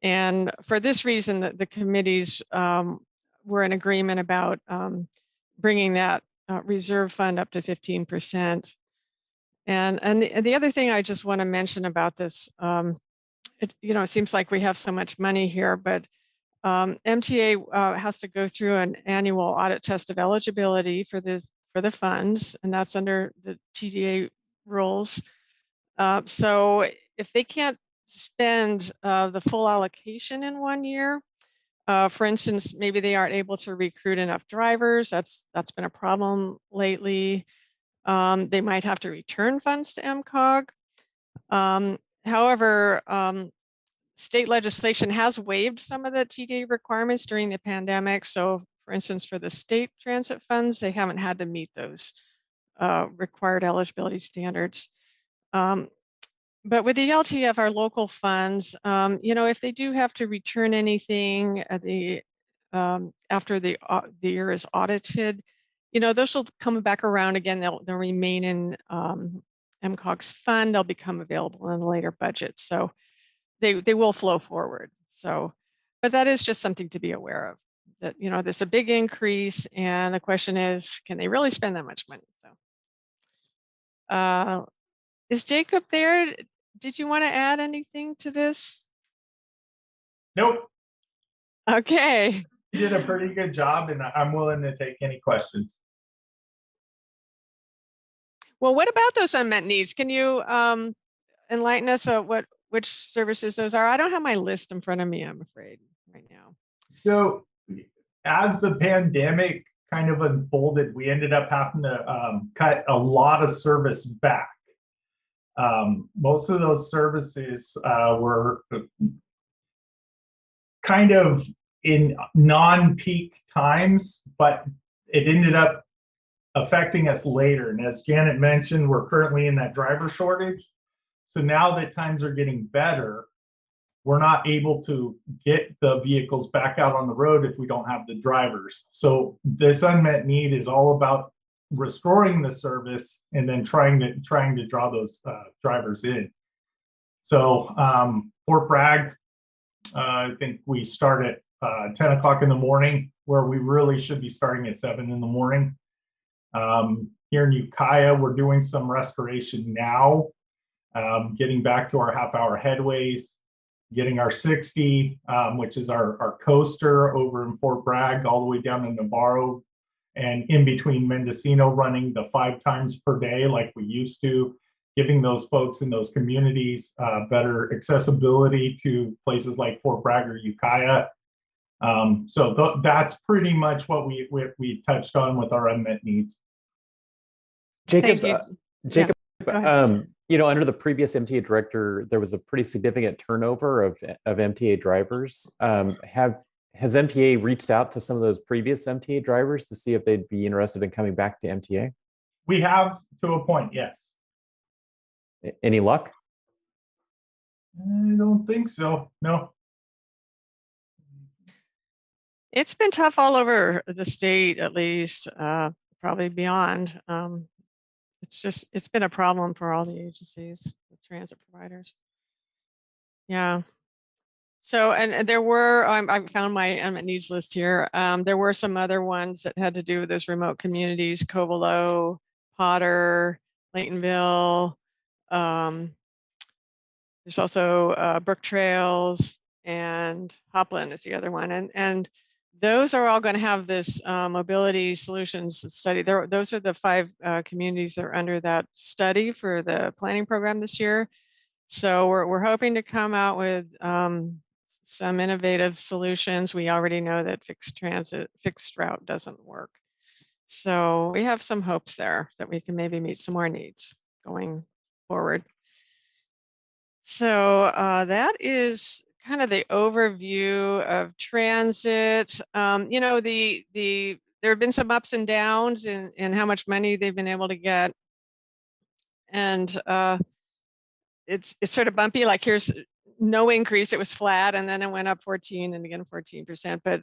[SPEAKER 9] And for this reason, the committees were in agreement about bringing that reserve fund up to 15%. And the other thing I just want to mention about this, it seems like we have so much money here, but MTA has to go through an annual audit test of eligibility for the funds, and that's under the TDA rules. So if they can't spend the full allocation in 1 year, for instance, maybe they aren't able to recruit enough drivers. That's been a problem lately. They might have to return funds to MCOG. However, state legislation has waived some of the TDA requirements during the pandemic. So for instance, for the state transit funds, they haven't had to meet those required eligibility standards. But with the LTF, our local funds, if they do have to return anything at after the year is audited, those will come back around again. They'll remain in MCOG's fund. They'll become available in a later budget. So they will flow forward. So, but that is just something to be aware of. That there's a big increase, and the question is, can they really spend that much money? So, is Jacob there? Did you want to add anything to this?
[SPEAKER 12] Nope.
[SPEAKER 9] Okay.
[SPEAKER 12] You did a pretty good job, and I'm willing to take any questions.
[SPEAKER 9] Well, what about those unmet needs? Can you enlighten us on which services those are? I don't have my list in front of me, I'm afraid, right now.
[SPEAKER 12] So as the pandemic kind of unfolded, we ended up having to cut a lot of service back. Most of those services were kind of in non-peak times, but it ended up affecting us later. And as Janet mentioned, we're currently in that driver shortage. So now that times are getting better, we're not able to get the vehicles back out on the road if we don't have the drivers. So this unmet need is all about restoring the service and then trying to draw those drivers in. So Fort Bragg, I think we start at 10 o'clock in the morning, where we really should be starting at 7 in the morning. Here in Ukiah, we're doing some restoration now, getting back to our half-hour headways, getting our 60, which is our coaster over in Fort Bragg, all the way down to Navarro, and in between Mendocino, running the 5 times per day like we used to, giving those folks in those communities better accessibility to places like Fort Bragg or Ukiah. So that's pretty much what we touched on with our unmet needs.
[SPEAKER 2] Jacob,
[SPEAKER 9] Jacob,
[SPEAKER 2] you know, under the previous MTA director, there was a pretty significant turnover of MTA drivers. Has MTA reached out to some of those previous MTA drivers to see if they'd be interested in coming back to MTA?
[SPEAKER 12] We have, to a point, yes.
[SPEAKER 2] Any luck?
[SPEAKER 12] I don't think so, no.
[SPEAKER 9] It's been tough all over the state, at least, probably beyond. It's been a problem for all the agencies, the transit providers. Yeah. So, and there were, I found my unmet needs list here. There were some other ones that had to do with those remote communities, Covelo, Potter, Laytonville. There's also Brook Trails and Hopland is the other one. And those are all going to have this mobility solutions study. Those are the 5 communities that are under that study for the planning program this year. So we're hoping to come out with some innovative solutions. We already know that fixed route doesn't work. So we have some hopes there that we can maybe meet some more needs going forward. So that is kind of the overview of transit. You know, there have been some ups and downs in how much money they've been able to get. And it's sort of bumpy, like here's no increase, it was flat, and then it went up 14 and again 14%. But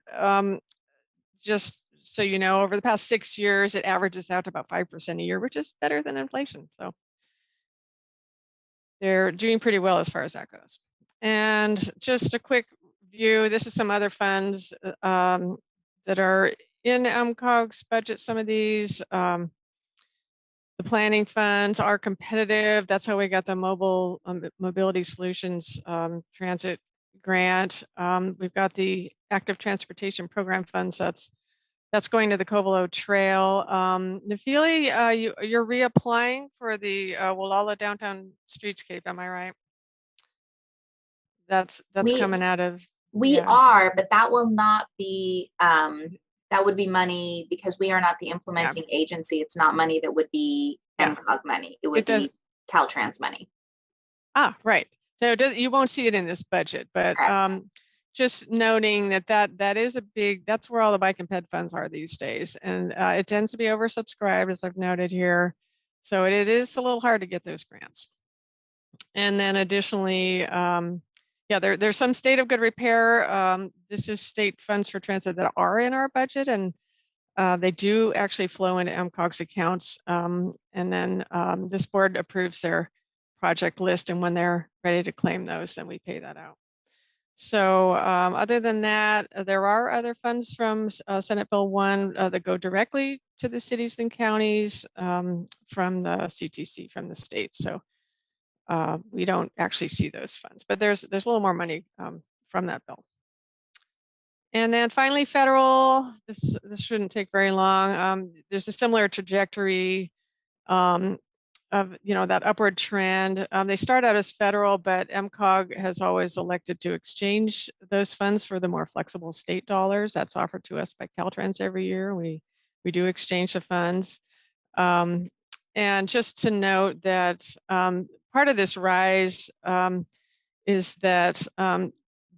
[SPEAKER 9] just so you know, over the past 6 years, it averages out to about 5% a year, which is better than inflation. So they're doing pretty well as far as that goes. And just a quick view, this is some other funds that are in MCOG's budget. Some of these, the planning funds are competitive. That's how we got the mobility solutions transit grant. We've got the active transportation program funds. That's going to the Covelo Trail. Nafili, you're reapplying for the Wallala Downtown Streetscape, am I right? That's coming out of.
[SPEAKER 6] We are, but that will not be, that would be money because we are not the implementing agency. It's not money that would be MCOG money. It would be Caltrans money.
[SPEAKER 9] Ah, right. So you won't see it in this budget, but just noting that is a big, that's where all the bike and ped funds are these days. And it tends to be oversubscribed, as I've noted here. So it is a little hard to get those grants. And then additionally, there's some state of good repair. This is state funds for transit that are in our budget, and they do actually flow into MCOG's accounts. And then this board approves their project list, and when they're ready to claim those, then we pay that out. So other than that, there are other funds from Senate Bill 1 that go directly to the cities and counties from the CTC, from the state. So we don't actually see those funds, but there's a little more money from that bill. And then finally, federal, this shouldn't take very long. There's a similar trajectory of, you know, that upward trend. They start out as federal, but MCOG has always elected to exchange those funds for the more flexible state dollars. That's offered to us by Caltrans every year. We do exchange the funds. And just to note that part of this rise is that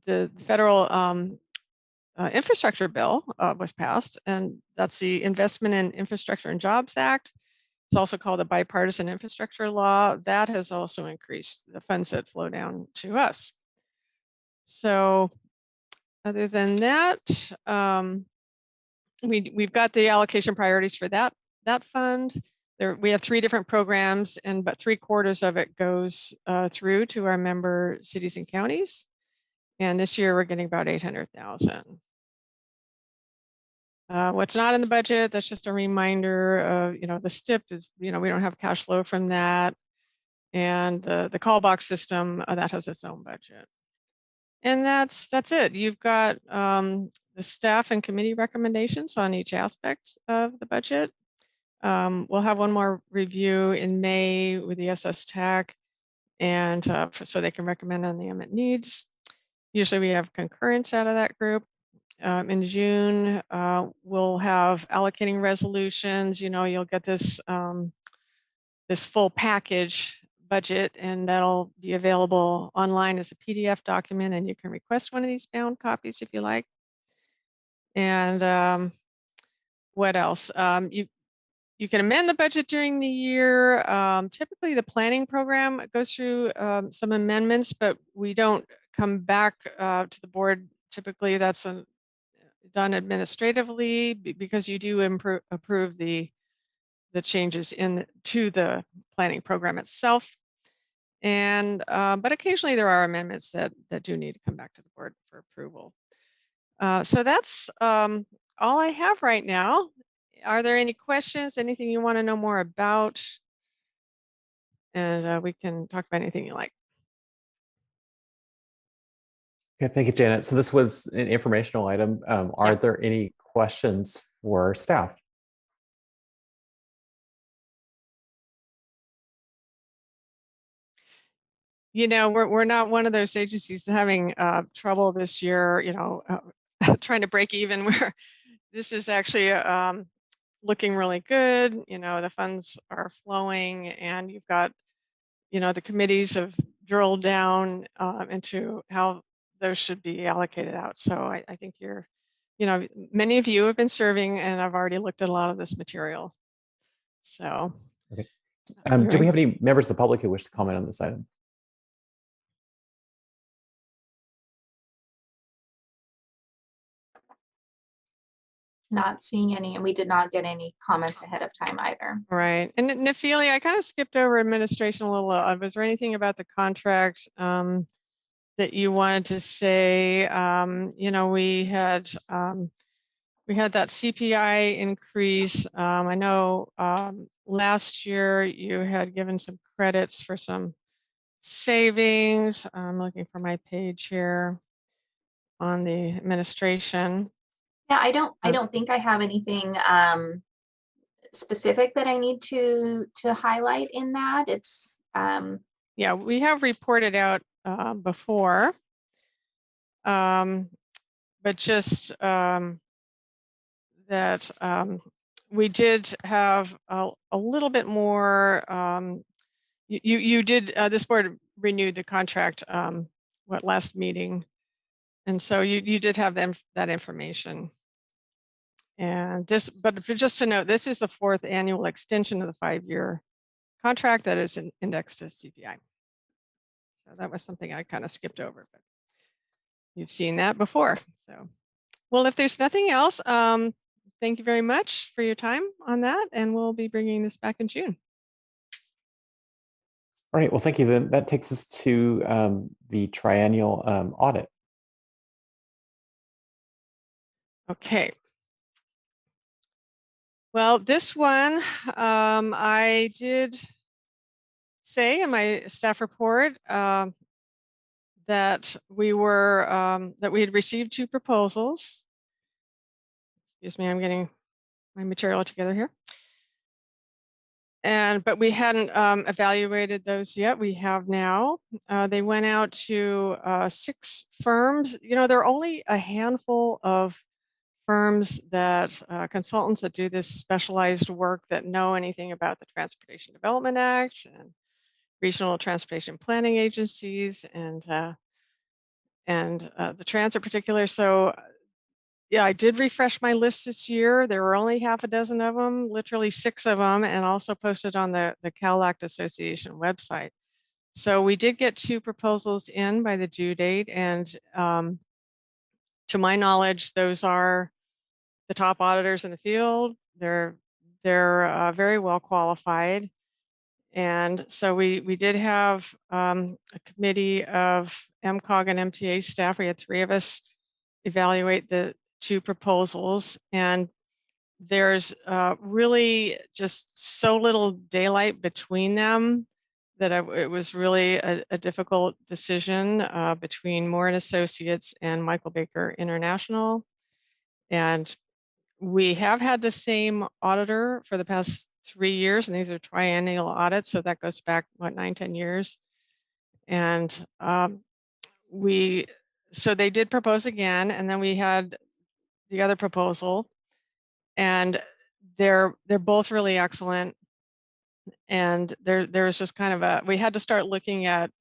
[SPEAKER 9] the federal infrastructure bill was passed, and that's the Investment in Infrastructure and Jobs Act. It's also called the Bipartisan Infrastructure Law. That has also increased the funds that flow down to us. So other than that, we've got the allocation priorities for that that fund. We have 3 different programs, and but 3/4 of it goes through to our member cities and counties. And this year we're getting about 800,000. What's not in the budget, that's just a reminder of, the STIP is, we don't have cash flow from that. And the call box system, that has its own budget. And that's it. You've got the staff and committee recommendations on each aspect of the budget. We'll have one more review in May with the SS TAC, and so they can recommend on the unmet needs. Usually we have concurrence out of that group. In June, we'll have allocating resolutions. You'll get this this full package budget, and that'll be available online as a PDF document, and you can request one of these bound copies if you like. And what else? You can amend the budget during the year. Typically, the planning program goes through some amendments, but we don't come back to the board. Typically, that's done administratively because you do approve the changes to the planning program itself. And but occasionally there are amendments that do need to come back to the board for approval. So that's all I have right now. Are there any questions? Anything you want to know more about? And we can talk about anything you like.
[SPEAKER 2] Okay, thank you, Janet. So this was an informational item. Are there any questions for staff?
[SPEAKER 9] We're not one of those agencies having trouble this year, trying to break even. Where this is actually looking really good. The funds are flowing, and you've got, the committees have drilled down into how those should be allocated out. So I think many of you have been serving, and I've already looked at a lot of this material. So,
[SPEAKER 2] okay. Do we have any members of the public who wish to comment on this item?
[SPEAKER 6] Not seeing any, and we did not get any comments ahead of time either.
[SPEAKER 9] Right. And Nafili, I kind of skipped over administration a little. Was there anything about the contract that you wanted to say? We had that CPI increase. I know last year you had given some credits for some savings. I'm looking for my page here on the administration.
[SPEAKER 6] Yeah, I don't think I have anything specific that I need to highlight in that. It's
[SPEAKER 9] yeah, we have reported out before, but just that we did have a little bit more. You did this board renewed the contract last meeting, and so you did have that information. And but just to note, this is the 4th annual extension of the 5-year contract that is indexed to CPI. So that was something I kind of skipped over, but you've seen that before. So, well, if there's nothing else, thank you very much for your time on that, and we'll be bringing this back in June.
[SPEAKER 2] All right, well, thank you. Then that takes us to the triennial audit.
[SPEAKER 9] Okay. Well, this one, I did say in my staff report that we had received 2 proposals. Excuse me, I'm getting my material together here. But we hadn't evaluated those yet. We have now. They went out to 6 firms. There are only a handful of firms that consultants that do this specialized work that know anything about the Transportation Development Act and regional transportation planning agencies and the transit particular. So yeah, I did refresh my list this year. There were only half a dozen of them, literally 6 of them, and also posted on the CalAct Association website. So we did get 2 proposals in by the due date, and to my knowledge, those are the top auditors in the field. They're they're very well qualified. And so we did have a committee of MCOG and MTA staff. We had 3 of us evaluate the 2 proposals, and there's really just so little daylight between them that it was really a difficult decision between Moore and Associates and Michael Baker International. And we have had the same auditor for the past 3 years, and these are triennial audits, so that goes back, what, 9-10 years. And so they did propose again, and then we had the other proposal, and they're both really excellent. And there's just kind of we had to start looking at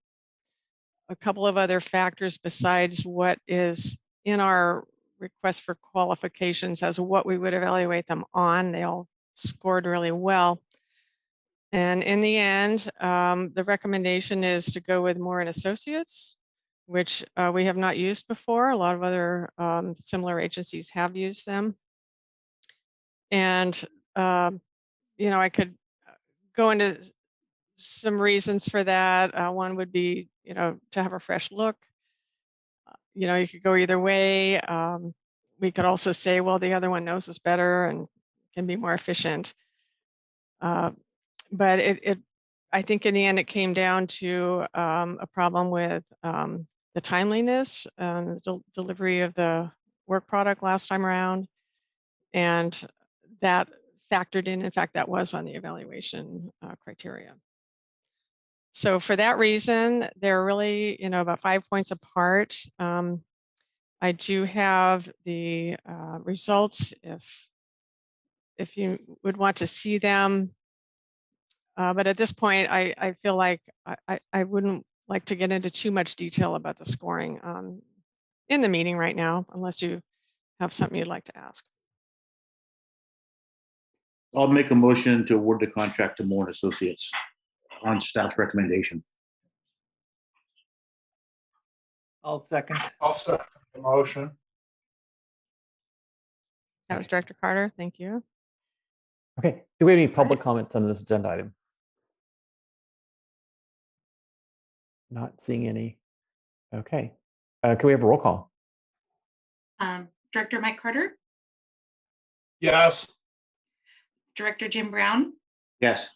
[SPEAKER 9] a couple of other factors besides what is in our request for qualifications as what we would evaluate them on. They all scored really well. And in the end, the recommendation is to go with Moore and Associates, which we have not used before. A lot of other similar agencies have used them. And, I could go into some reasons for that. One would be, to have a fresh look. You could go either way. We could also say, well, the other one knows us better and can be more efficient. But I think in the end, it came down to a problem with the timeliness and the delivery of the work product last time around. And that factored in fact, that was on the evaluation criteria. So for that reason, they're really, about 5 points apart. I do have the results if you would want to see them. But at this point, I feel like I wouldn't like to get into too much detail about the scoring in the meeting right now, unless you have something you'd like to ask.
[SPEAKER 3] I'll make a motion to award the contract to Moore and Associates on staff's recommendation.
[SPEAKER 5] I'll second.
[SPEAKER 12] I'll second the motion.
[SPEAKER 9] That was Director Carter. Thank you.
[SPEAKER 2] Okay, do we have any public comments on this agenda item? Not seeing any. Okay, can we have a roll call?
[SPEAKER 1] Director Mike Carter,
[SPEAKER 12] Yes.
[SPEAKER 1] Director Jim Brown,
[SPEAKER 3] Yes.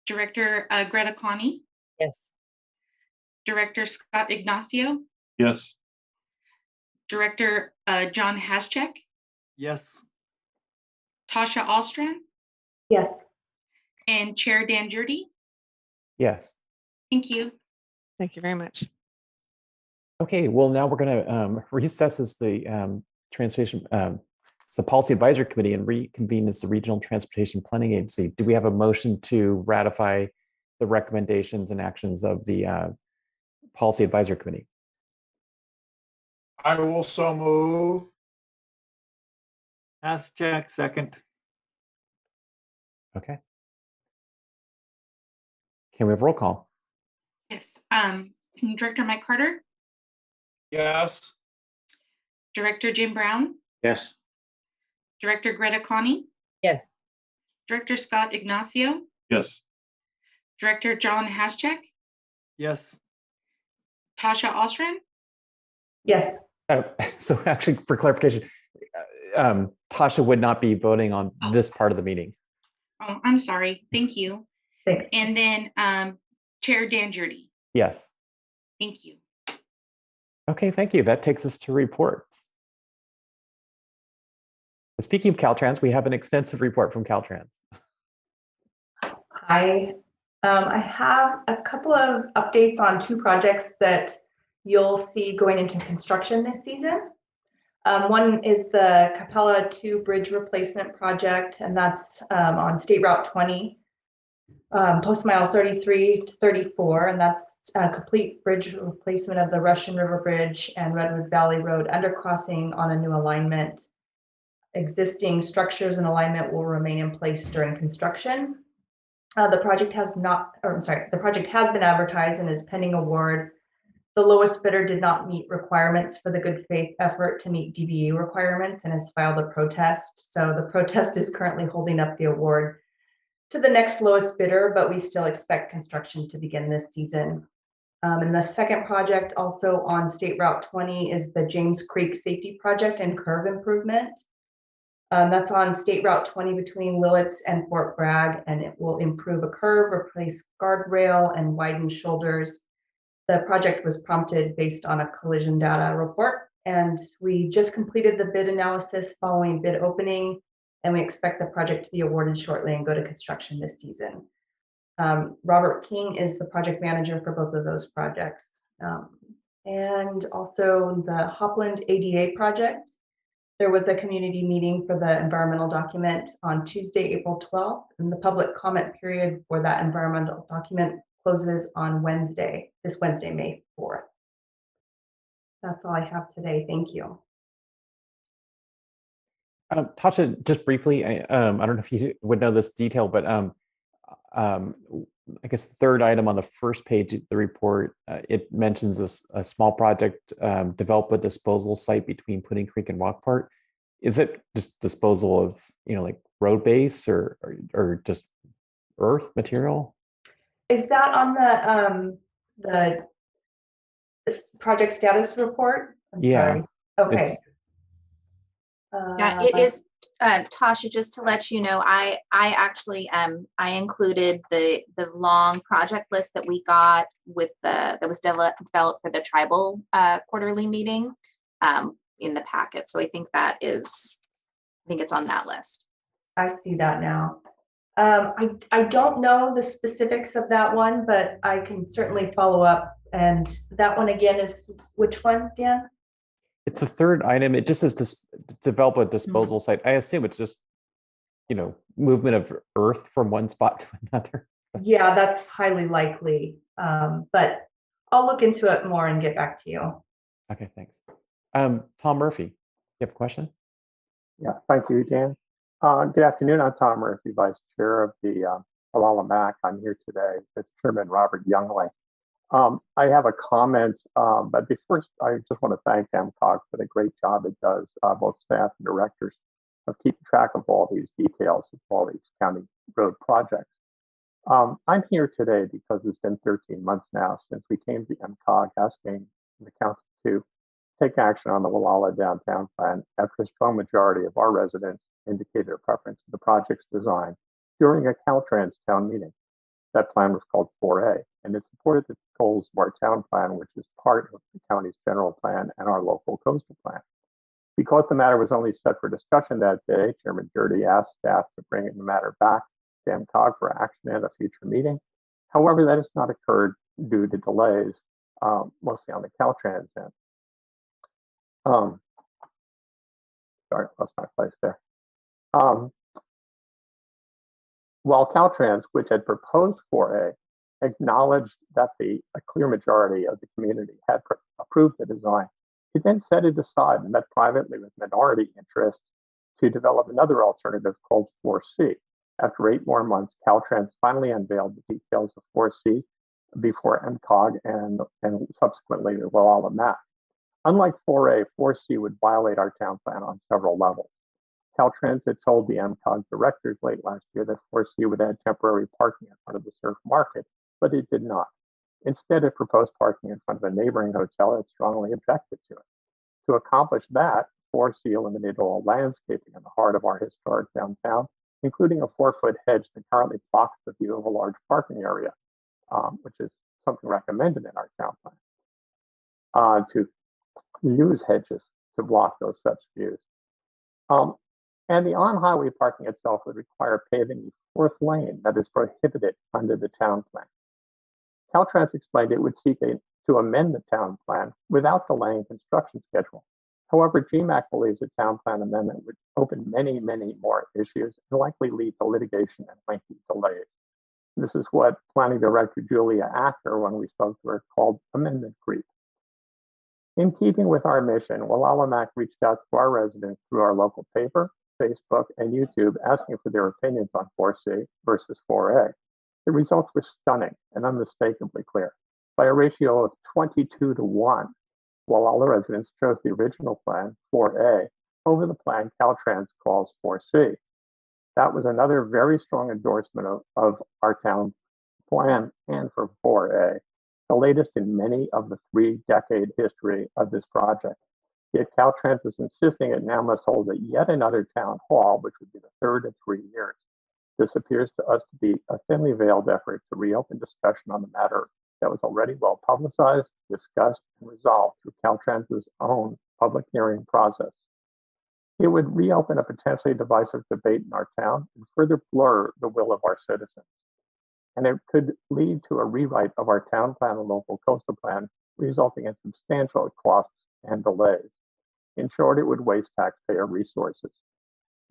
[SPEAKER 1] Director Greta Connie,
[SPEAKER 4] Yes.
[SPEAKER 1] Director Scott Ignacio,
[SPEAKER 7] Yes.
[SPEAKER 1] Director John Haschek,
[SPEAKER 5] Yes.
[SPEAKER 1] Tasha Alstrand,
[SPEAKER 4] Yes.
[SPEAKER 1] and Chair Dan Jurdy.
[SPEAKER 2] Yes.
[SPEAKER 1] Thank you.
[SPEAKER 9] Thank you very much.
[SPEAKER 2] Okay, well, now we're going to recess as the transportation, it's the Policy Advisory Committee and reconvene as the Regional Transportation Planning Agency. Do we have a motion to ratify the recommendations and actions of the Policy Advisory Committee?
[SPEAKER 12] I will so move.
[SPEAKER 5] Haschek, second.
[SPEAKER 2] Okay. Can we have roll call?
[SPEAKER 1] Yes. Director Mike Carter,
[SPEAKER 12] Yes.
[SPEAKER 1] Director Jim Brown,
[SPEAKER 3] Yes.
[SPEAKER 1] Director Greta Connie,
[SPEAKER 4] Yes.
[SPEAKER 1] Director Scott Ignacio,
[SPEAKER 7] Yes.
[SPEAKER 1] Director John Haschek,
[SPEAKER 5] Yes.
[SPEAKER 1] Tasha Alstrand.
[SPEAKER 4] Yes.
[SPEAKER 2] So actually, for clarification, Tasha would not be voting on this part of the meeting.
[SPEAKER 1] Oh, I'm sorry. Thank you.
[SPEAKER 4] Thanks.
[SPEAKER 1] And then Chair Dan Jurdy.
[SPEAKER 2] Yes.
[SPEAKER 1] Thank you.
[SPEAKER 2] Okay, thank you. That takes us to reports. Speaking of Caltrans, we have an extensive report from Caltrans.
[SPEAKER 13] Hi, I have a couple of updates on 2 projects that you'll see going into construction this season. One is the Capella 2 bridge replacement project, and that's on State Route 20, post mile 33 to 34, and that's a complete bridge replacement of the Russian River Bridge and Redwood Valley Road undercrossing on a new alignment. Existing structures and alignment will remain in place during construction. The project has been advertised and is pending award The lowest bidder did not meet requirements for the good faith effort to meet DBA requirements and has filed a protest. So the protest is currently holding up the award to the next lowest bidder, but we still expect construction to begin this season. And the second project also on State Route 20 is the James Creek Safety Project and Curve Improvement. That's on State Route 20 between Willits and Fort Bragg, and it will improve a curve, replace guardrail, and widen shoulders. The project was prompted based on a collision data report, and we just completed the bid analysis following bid opening, and we expect the project to be awarded shortly and go to construction this season. Robert King is the project manager for both of those projects. And also the Hopland ADA project. There was a community meeting for the environmental document on Tuesday, April 12th, and the public comment period for that environmental document closes on this Wednesday, May 4th. That's all I have today. Thank you.
[SPEAKER 2] Tasha, just briefly, I don't know if you would know this detail, but I guess the third item on the first page of the report, it mentions a small project, develop a disposal site between Pudding Creek and Rock Park. Is it just disposal of, like road base or just earth material?
[SPEAKER 13] Is that on the project status report? I'm sorry. Okay.
[SPEAKER 6] Yeah, it is. Tasha, just to let you know, I actually I included the long project list that we got with that was developed for the tribal quarterly meeting in the packet. So I think it's on that list.
[SPEAKER 13] I see that now. I don't know the specifics of that one, but I can certainly follow up. And that one again is which one, Dan?
[SPEAKER 2] It's the third item. It just says to develop a disposal site. I assume it's just, movement of earth from one spot to another.
[SPEAKER 13] Yeah, that's highly likely. But I'll look into it more and get back to you.
[SPEAKER 2] Okay, thanks. Tom Murphy, you have a question?
[SPEAKER 14] Yeah, thank you, Dan. Good afternoon. I'm Tom Murphy, Vice Chair of the Walala MAC. I'm here today with Chairman Robert Youngley. I have a comment, but first, I just want to thank MCOG for the great job it does, both staff and directors, of keeping track of all these details of all these county road projects. I'm here today because it's been 13 months now since we came to MCOG asking the council to take action on the Walala Downtown Plan after a strong majority of our residents indicated a preference for the project's design during a Caltrans town meeting. That plan was called 4A, and it supported the goals of our town plan, which is part of the county's general plan and our local coastal plan. Because the matter was only set for discussion that day, Chairman Dirty asked staff to bring the matter back to MCOG for action at a future meeting. However, that has not occurred due to delays, mostly on the Caltrans end. Sorry, lost my place there. While Caltrans, which had proposed 4A, acknowledged that a clear majority of the community had approved the design, it then set it aside and met privately with minority interests to develop another alternative called 4C. After 8 more months, Caltrans finally unveiled the details of 4C before MCOG and subsequently the Walala MAC. Unlike 4A, 4C would violate our town plan on several levels. Caltrans had told the MCOG directors late last year that 4C would add temporary parking in front of the surf market, but it did not. Instead, it proposed parking in front of a neighboring hotel that strongly objected to it. To accomplish that, 4C eliminated all landscaping in the heart of our historic downtown, including a 4-foot hedge that currently blocks the view of a large parking area, which is something recommended in our town plan, to use hedges to block those such views. And the on-highway parking itself would require paving the 4th lane that is prohibited under the town plan. Caltrans explained it would seek to amend the town plan without delaying construction schedule. However, GMAC believes the town plan amendment would open many, many more issues and likely lead to litigation and lengthy delays. This is what Planning Director Julia Acker, when we spoke to her, called amendment creep. In keeping with our mission, Walala MAC reached out to our residents through our local paper, Facebook, and YouTube, asking for their opinions on 4C versus 4A. The results were stunning and unmistakably clear. By a ratio of 22-1, while all the residents chose the original plan, 4A, over the plan Caltrans calls 4C. That was another very strong endorsement of our town plan and for 4A, the latest in many of the 3-decade history of this project. Yet Caltrans is insisting it now must hold yet another town hall, which would be the third in 3 years. This appears to us to be a thinly veiled effort to reopen discussion on the matter that was already well publicized, discussed, and resolved through Caltrans's own public hearing process. It would reopen a potentially divisive debate in our town and further blur the will of our citizens. And it could lead to a rewrite of our town plan and local coastal plan, resulting in substantial costs and delays. In short, it would waste taxpayer resources.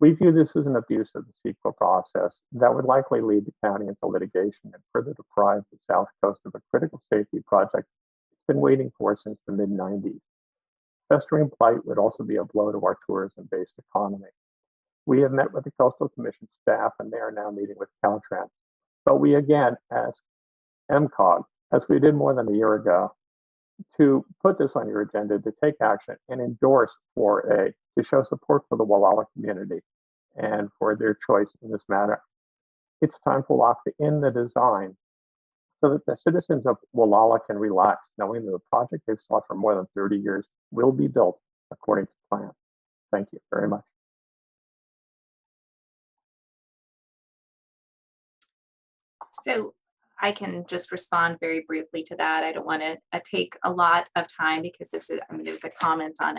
[SPEAKER 14] We view this as an abuse of the CEQA process that would likely lead the county into litigation and further deprive the South Coast of a critical safety project it's been waiting for since the mid-90s. Festering blight would also be a blow to our tourism-based economy. We have met with the Coastal Commission staff, and they are now meeting with Caltrans. But we again ask MCOG, as we did more than a year ago, to put this on your agenda, to take action and endorse 4A, to show support for the Wallala community and for their choice in this matter. It's time to lock in the design so that the citizens of Wallala can relax, knowing that the project they've sought for more than 30 years will be built according to plan. Thank you very much.
[SPEAKER 6] So I can just respond very briefly to that. I don't want to take a lot of time because this is, I mean, it was a comment on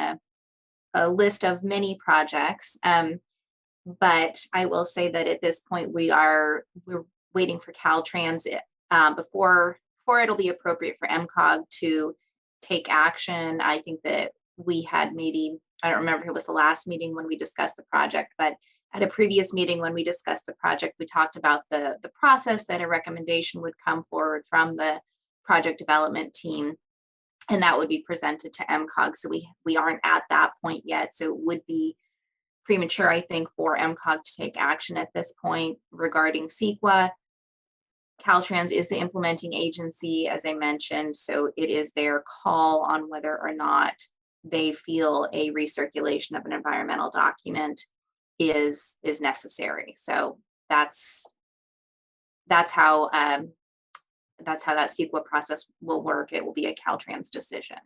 [SPEAKER 6] a list of many projects. But I will say that at this point we're waiting for Caltrans before it'll be appropriate for MCOG to take action. I think that we had maybe, I don't remember if it was the last meeting when we discussed the project, but at a previous meeting when we discussed the project, we talked about the process that a recommendation would come forward from the project development team, and that would be presented to MCOG. So we aren't at that point yet. So it would be premature, I think, for MCOG to take action at this point regarding CEQA. Caltrans is the implementing agency, as I mentioned, so it is their call on whether or not they feel a recirculation of an environmental document is necessary. So that's how that CEQA process will work. It will be a Caltrans decision.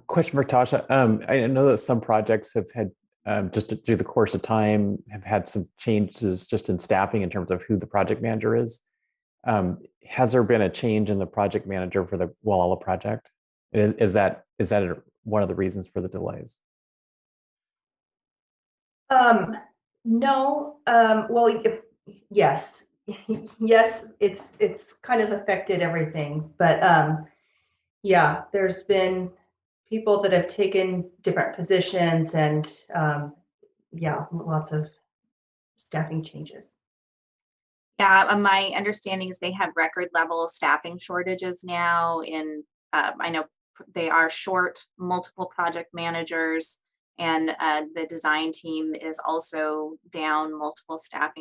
[SPEAKER 2] Question for Tasha. I know that some projects have had, just through the course of time, have had some changes just in staffing in terms of who the project manager is. Has there been a change in the project manager for the Wallala project? Is that one of the reasons for the delays?
[SPEAKER 13] No. Well, yes, yes. It's kind of affected everything, but yeah, there's been people that have taken different positions, and yeah, lots of staffing changes.
[SPEAKER 6] Yeah, my understanding is they have record level staffing shortages now. I know they are short multiple project managers, and the design team is also down multiple staff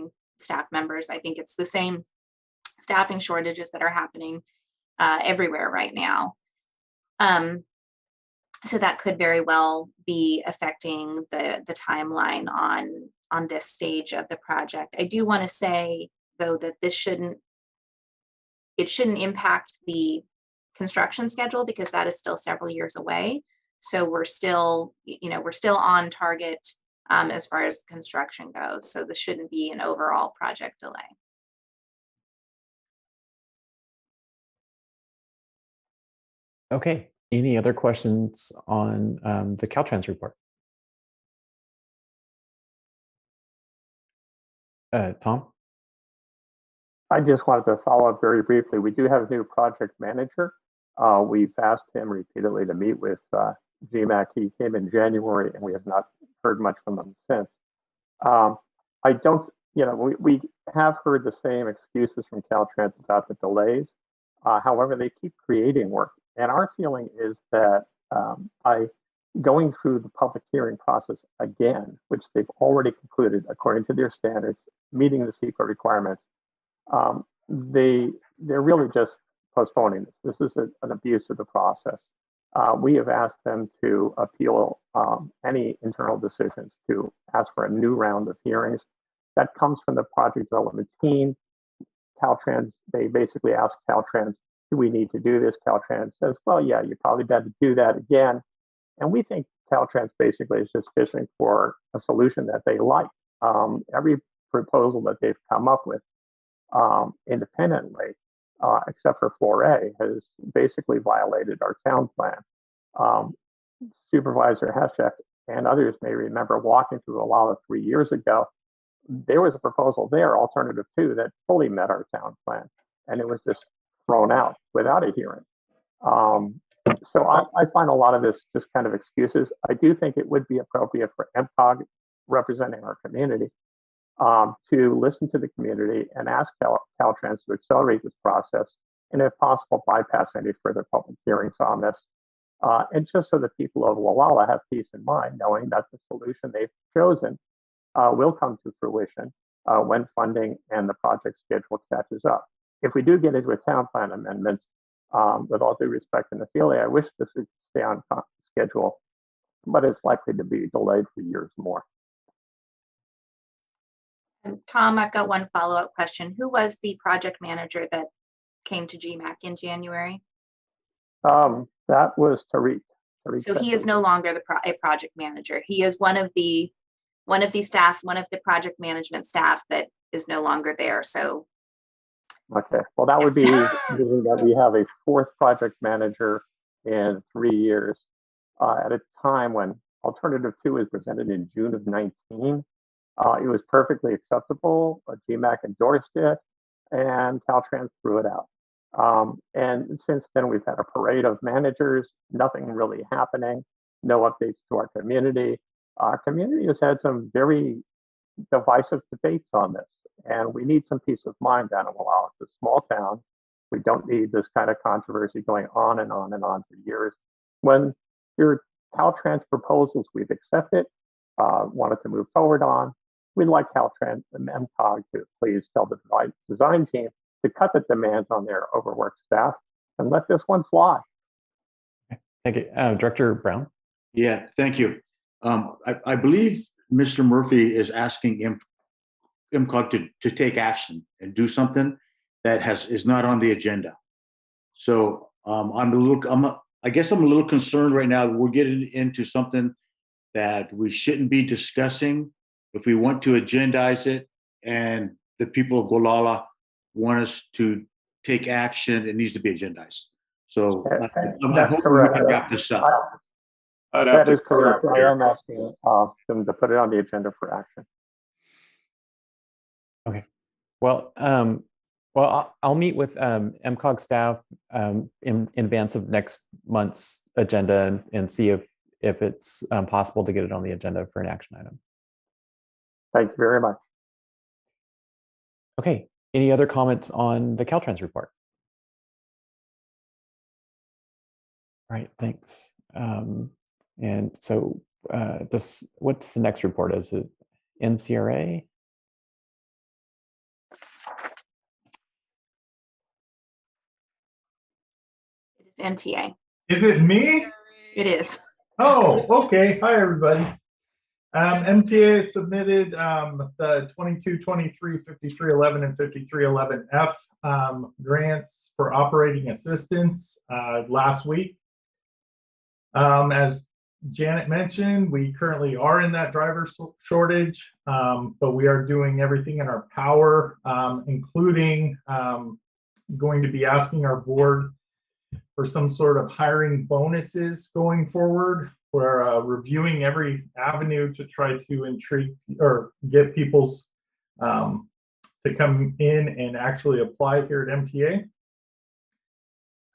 [SPEAKER 6] members. I think it's the same staffing shortages that are happening everywhere right now. So that could very well be affecting the timeline on this stage of the project. I do want to say, though, that it shouldn't impact the construction schedule, because that is still several years away. So we're still on target as far as construction goes. So this shouldn't be an overall project delay.
[SPEAKER 2] Okay. Any other questions on the Caltrans report? Tom?
[SPEAKER 14] I just wanted to follow up very briefly. We do have a new project manager. We've asked him repeatedly to meet with GMAC. He came in January, and we have not heard much from him since. I don't, we have heard the same excuses from Caltrans about the delays. However, they keep creating work. And our feeling is that by going through the public hearing process again, which they've already concluded according to their standards, meeting the CEQA requirements, they're really just postponing this. This is an abuse of the process. We have asked them to appeal any internal decisions, to ask for a new round of hearings. That comes from the project development team. Caltrans, they basically ask Caltrans, do we need to do this? Caltrans says, well, yeah, you probably got to do that again. And we think Caltrans basically is just fishing for a solution that they like. Every proposal that they've come up with independently, except for 4A, has basically violated our town plan. Supervisor Heshek and others may remember walking through Olalla 3 years ago. There was a proposal there, alternative 2, that fully met our town plan, and it was just thrown out without a hearing. So I find a lot of this just kind of excuses. I do think it would be appropriate for MCOG, representing our community, to listen to the community and ask Caltrans to accelerate this process, and if possible, bypass any further public hearings on this. And just so the people of Olalla have peace in mind, knowing that the solution they've chosen will come to fruition when funding and the project schedule catches up. If we do get into a town plan amendment, with all due respect and Ophelia, I wish this would stay on schedule, but it's likely to be delayed for years more.
[SPEAKER 6] And Tom, I've got one follow-up question. Who was the project manager that came to GMAC in January?
[SPEAKER 14] That was Tariq.
[SPEAKER 6] So he is no longer a project manager. He is one of the staff, one of the project management staff that is no longer there. So
[SPEAKER 14] okay, well, that would be meaning that we have a 4th project manager in 3 years at a time when alternative 2 was presented in June of 19. It was perfectly acceptable. GMAC endorsed it, and Caltrans threw it out. And since then, we've had a parade of managers, nothing really happening, no updates to our community. Our community has had some very divisive debates on this, and we need some peace of mind down in Olalla. It's a small town. We don't need this kind of controversy going on and on and on for years. When there are Caltrans proposals we've accepted, wanted to move forward on, we'd like Caltrans and MCOG to please tell the design team to cut the demands on their overworked staff and let this one fly.
[SPEAKER 2] Thank you. Director Brown?
[SPEAKER 3] Yeah, thank you. I believe Mr. Murphy is asking MCOG to take action and do something that is not on the agenda. So I guess I'm a little concerned right now that we're getting into something that we shouldn't be discussing. If we want to agendize it and the people of Olalla want us to take action, it needs to be agendized. So I'm hoping we can wrap this up.
[SPEAKER 14] That is correct. I am asking them to put it on the agenda for action.
[SPEAKER 2] Okay. Well, I'll meet with MCOG staff in advance of next month's agenda and see if it's possible to get it on the agenda for an action item.
[SPEAKER 14] Thank you very much.
[SPEAKER 2] Okay. Any other comments on the Caltrans report? All right. Thanks. And so what's the next report? Is it NCRA?
[SPEAKER 6] it's MTA.
[SPEAKER 12] Is it me?
[SPEAKER 6] It is.
[SPEAKER 12] Oh, okay. Hi, everybody. MTA submitted the 22, 23, 5311, and 5311F grants for operating assistance last week. As Janet mentioned, we currently are in that driver shortage, but we are doing everything in our power, including going to be asking our board for some sort of hiring bonuses going forward. We're reviewing every avenue to try to intrigue or get people's to come in and actually apply here at MTA.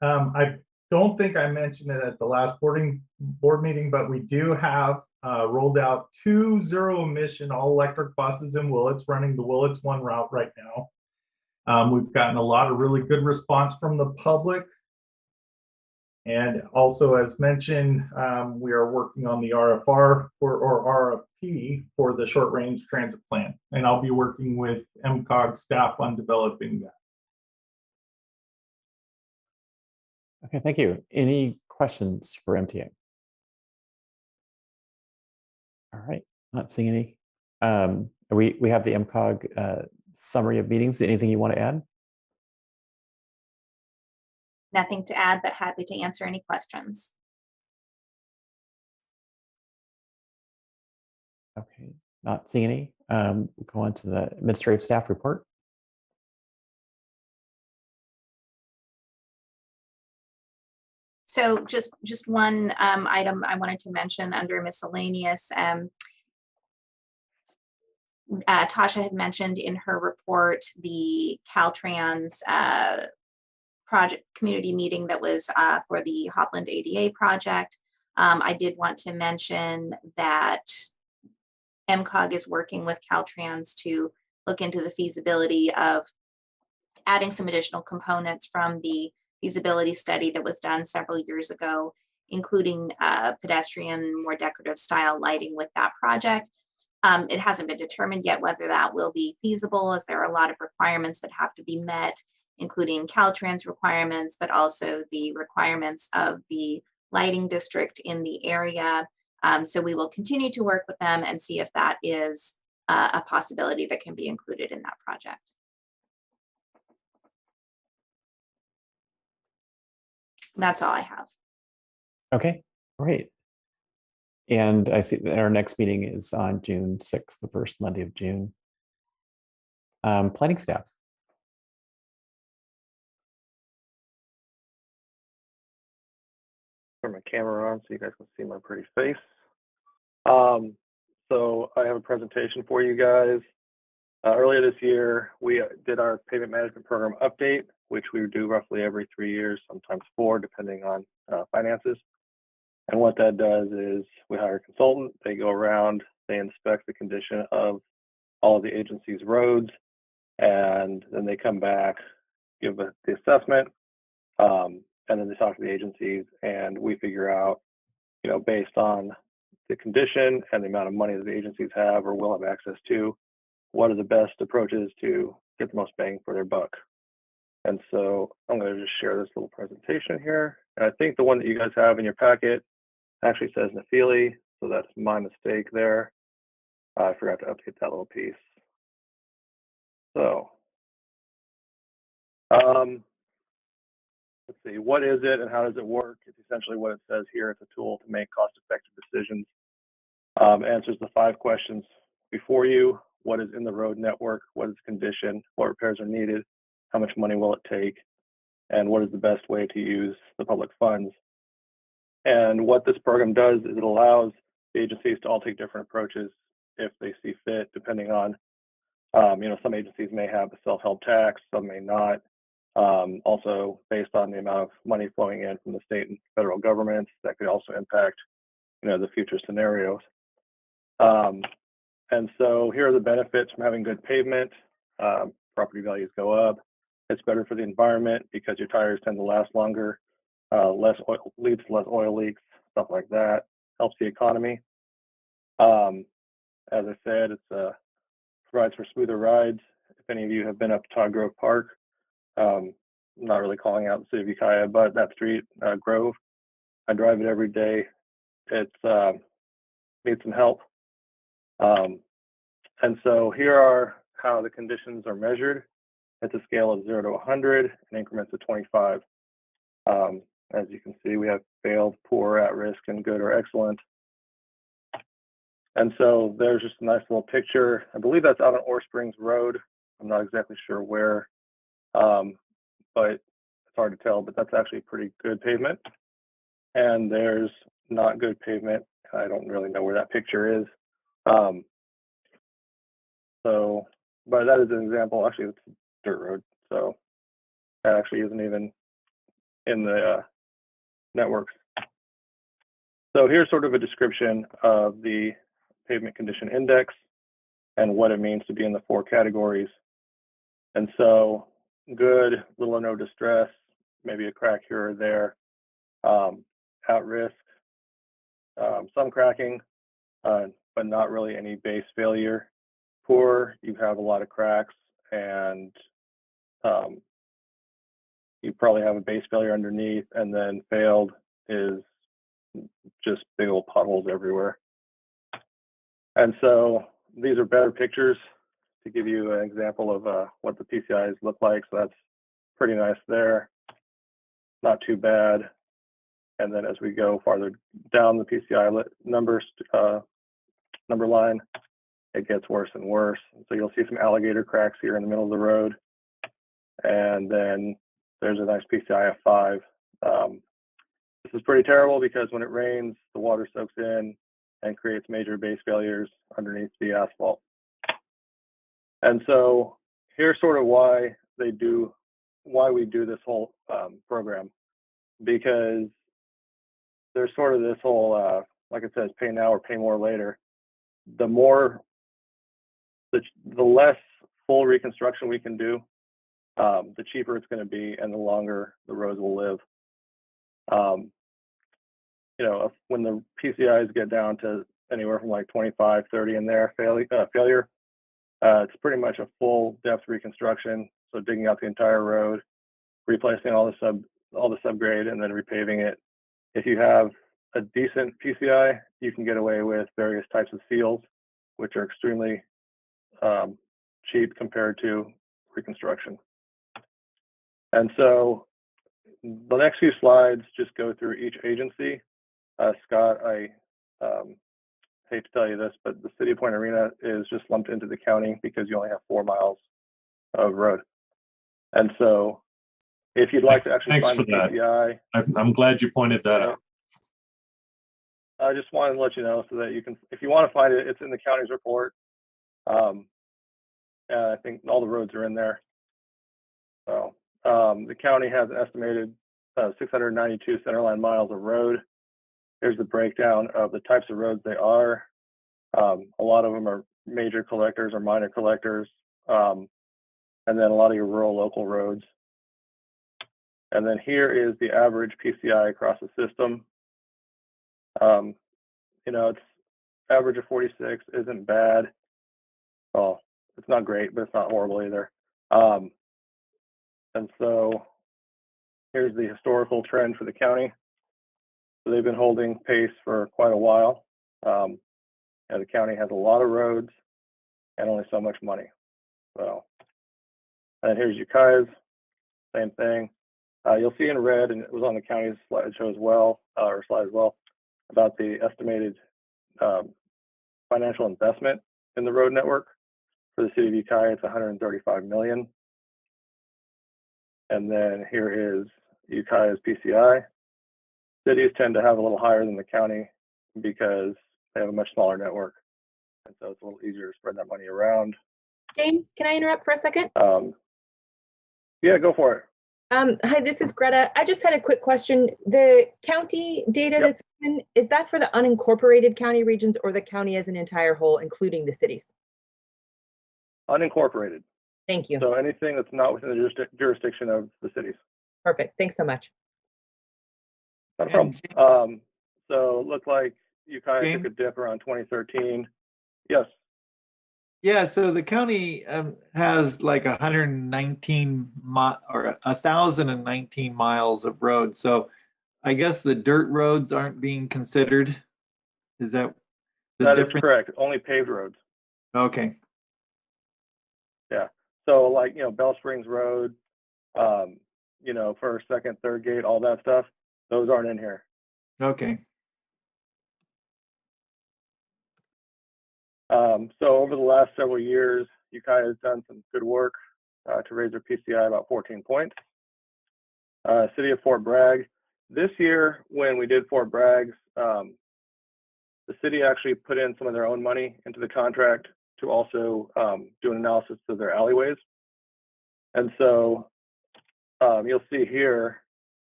[SPEAKER 12] I don't think I mentioned it at the last board meeting, but we do have rolled out 2 zero-emission all-electric buses in Willits, running the Willits 1 route right now. We've gotten a lot of really good response from the public. And also, as mentioned, we are working on the RFR or RFP for the short-range transit plan. And I'll be working with MCOG staff on developing that.
[SPEAKER 2] Okay, thank you. Any questions for MTA? All right, not seeing any. We have the MCOG summary of meetings. Anything you want to add?
[SPEAKER 6] Nothing to add, but happy to answer any questions.
[SPEAKER 2] Okay, not seeing any. We'll go on to the administrative staff report.
[SPEAKER 6] So just one item I wanted to mention under miscellaneous. Tasha had mentioned in her report the Caltrans project community meeting that was for the Hopland ADA project. I did want to mention that MCOG is working with Caltrans to look into the feasibility of adding some additional components from the feasibility study that was done several years ago, including pedestrian, more decorative style lighting with that project. It hasn't been determined yet whether that will be feasible, as there are a lot of requirements that have to be met, including Caltrans requirements, but also the requirements of the lighting district in the area. So we will continue to work with them and see if that is a possibility that can be included in that project. That's all I have.
[SPEAKER 2] Okay, great. And I see that our next meeting is on June 6th, the first Monday of June. Planning staff.
[SPEAKER 7] Turn my camera on so you guys can see my pretty face. So I have a presentation for you guys. Earlier this year, we did our payment management program update, which we do roughly every 3 years, sometimes 4, depending on finances. And what that does is we hire a consultant, they go around, they inspect the condition of all of the agency's roads, and then they come back, give the assessment, and then they talk to the agencies, and we figure out, you know, based on the condition and the amount of money that the agencies have or will have access to, what are the best approaches to get the most bang for their buck. And so I'm going to just share this little presentation here. And I think the one that you guys have in your packet actually says Nephili, so that's my mistake there. I forgot to update that little piece. So let's see, what is it and how does it work? It's essentially what it says here. It's a tool to make cost-effective decisions. Answers the 5 questions before you. What is in the road network? What is condition? What repairs are needed? How much money will it take? And what is the best way to use the public funds? And what this program does is it allows the agencies to all take different approaches if they see fit, depending on, you know, some agencies may have a self-help tax, some may not. Also based on the amount of money flowing in from the state and federal governments, that could also impact, you know, the future scenarios. And so here are the benefits from having good pavement. Property values go up. It's better for the environment because your tires tend to last longer. Less oil, leads to less oil leaks, stuff like that. Helps the economy. As I said, it's provides for smoother rides. If any of you have been up to Todd Grove Park, I'm not really calling out the city of Ukiah, but that street, Grove, I drive it every day. It's needs some help. And so here are how the conditions are measured. It's a scale of 0 to 100 in increments of 25. As you can see, we have failed, poor, at risk, and good or excellent. And so there's just a nice little picture. I believe that's out on Ore Springs Road. I'm not exactly sure where, but it's hard to tell, but that's actually pretty good pavement. And there's not good pavement. I don't really know where that picture is. So, but that is an example. Actually, it's a dirt road. So that actually isn't even in the networks. So here's sort of a description of the pavement condition index and what it means to be in the 4 categories. And so good, little or no distress, maybe a crack here or there, at risk, some cracking, but not really any base failure. Poor, you have a lot of cracks and you probably have a base failure underneath, and then failed is just big old potholes everywhere. And so these are better pictures to give you an example of what the PCIs look like. So that's pretty nice there, not too bad. And then as we go farther down the PCI number line, it gets worse and worse. So you'll see some alligator cracks here in the middle of the road. And then there's a nice PCI of 5. This is pretty terrible because when it rains, the water soaks in and creates major base failures underneath the asphalt. And so here's sort of why we do this whole program, because there's sort of this whole, like it says, pay now or pay more later. The less full reconstruction we can do, the cheaper it's going to be and the longer the roads will live. You know, when the PCIs get down to anywhere from like 25, 30 in their failure, it's pretty much a full depth reconstruction. So digging out the entire road, replacing all the subgrade, and then repaving it. If you have a decent PCI, you can get away with various types of seals, which are extremely cheap compared to reconstruction. And so the next few slides just go through each agency. Scott, I hate to tell you this, but the city of Point Arena is just lumped into the county because you only have 4 miles of road. And so if you'd like to actually find the PCI.
[SPEAKER 15] I'm glad you pointed that out.
[SPEAKER 7] I just wanted to let you know so that you can, if you want to find it, it's in the county's report. And I think all the roads are in there. So the county has an estimated 692 centerline miles of road. Here's the breakdown of the types of roads they are. A lot of them are major collectors or minor collectors, and then a lot of your rural local roads. And then here is the average PCI across the system. You know, it's average of 46 isn't bad. Well, it's not great, but it's not horrible either. And so here's the historical trend for the county. So they've been holding pace for quite a while. And the county has a lot of roads and only so much money. So, and here's Ukiah's, same thing. You'll see in red, and it was on the county's slideshow as well, or slide as well, about the estimated financial investment in the road network. For the city of Ukiah, it's $135 million. And then here is Ukiah's PCI. Cities tend to have a little higher than the county because they have a much smaller network. And so it's a little easier to spread that money around.
[SPEAKER 4] James, can I interrupt for a second?
[SPEAKER 7] Yeah, go for it.
[SPEAKER 4] Hi, this is Greta. I just had a quick question. The county data that's in, is that for the unincorporated county regions or the county as an entire whole, including the cities?
[SPEAKER 7] Unincorporated.
[SPEAKER 4] Thank you.
[SPEAKER 7] So anything that's not within the jurisdiction of the cities.
[SPEAKER 4] Perfect. Thanks so much.
[SPEAKER 7] No problem. So it looked like Ukiah took a dip around 2013. Yes.
[SPEAKER 5] Yeah, so the county has like 119 or 1,019 miles of road. So I guess the dirt roads aren't being considered. Is that the
[SPEAKER 7] That
[SPEAKER 5] difference?
[SPEAKER 7] is correct. Only paved roads.
[SPEAKER 5] Okay.
[SPEAKER 7] Yeah. So like, you know, Bell Springs Road, you know, first, second, third gate, all that stuff, those aren't in here.
[SPEAKER 5] Okay.
[SPEAKER 7] So over the last several years, Ukiah has done some good work to raise their PCI about 14 points. City of Fort Bragg. This year, when we did Fort Bragg's, the city actually put in some of their own money into the contract to also do an analysis of their alleyways. And so you'll see here,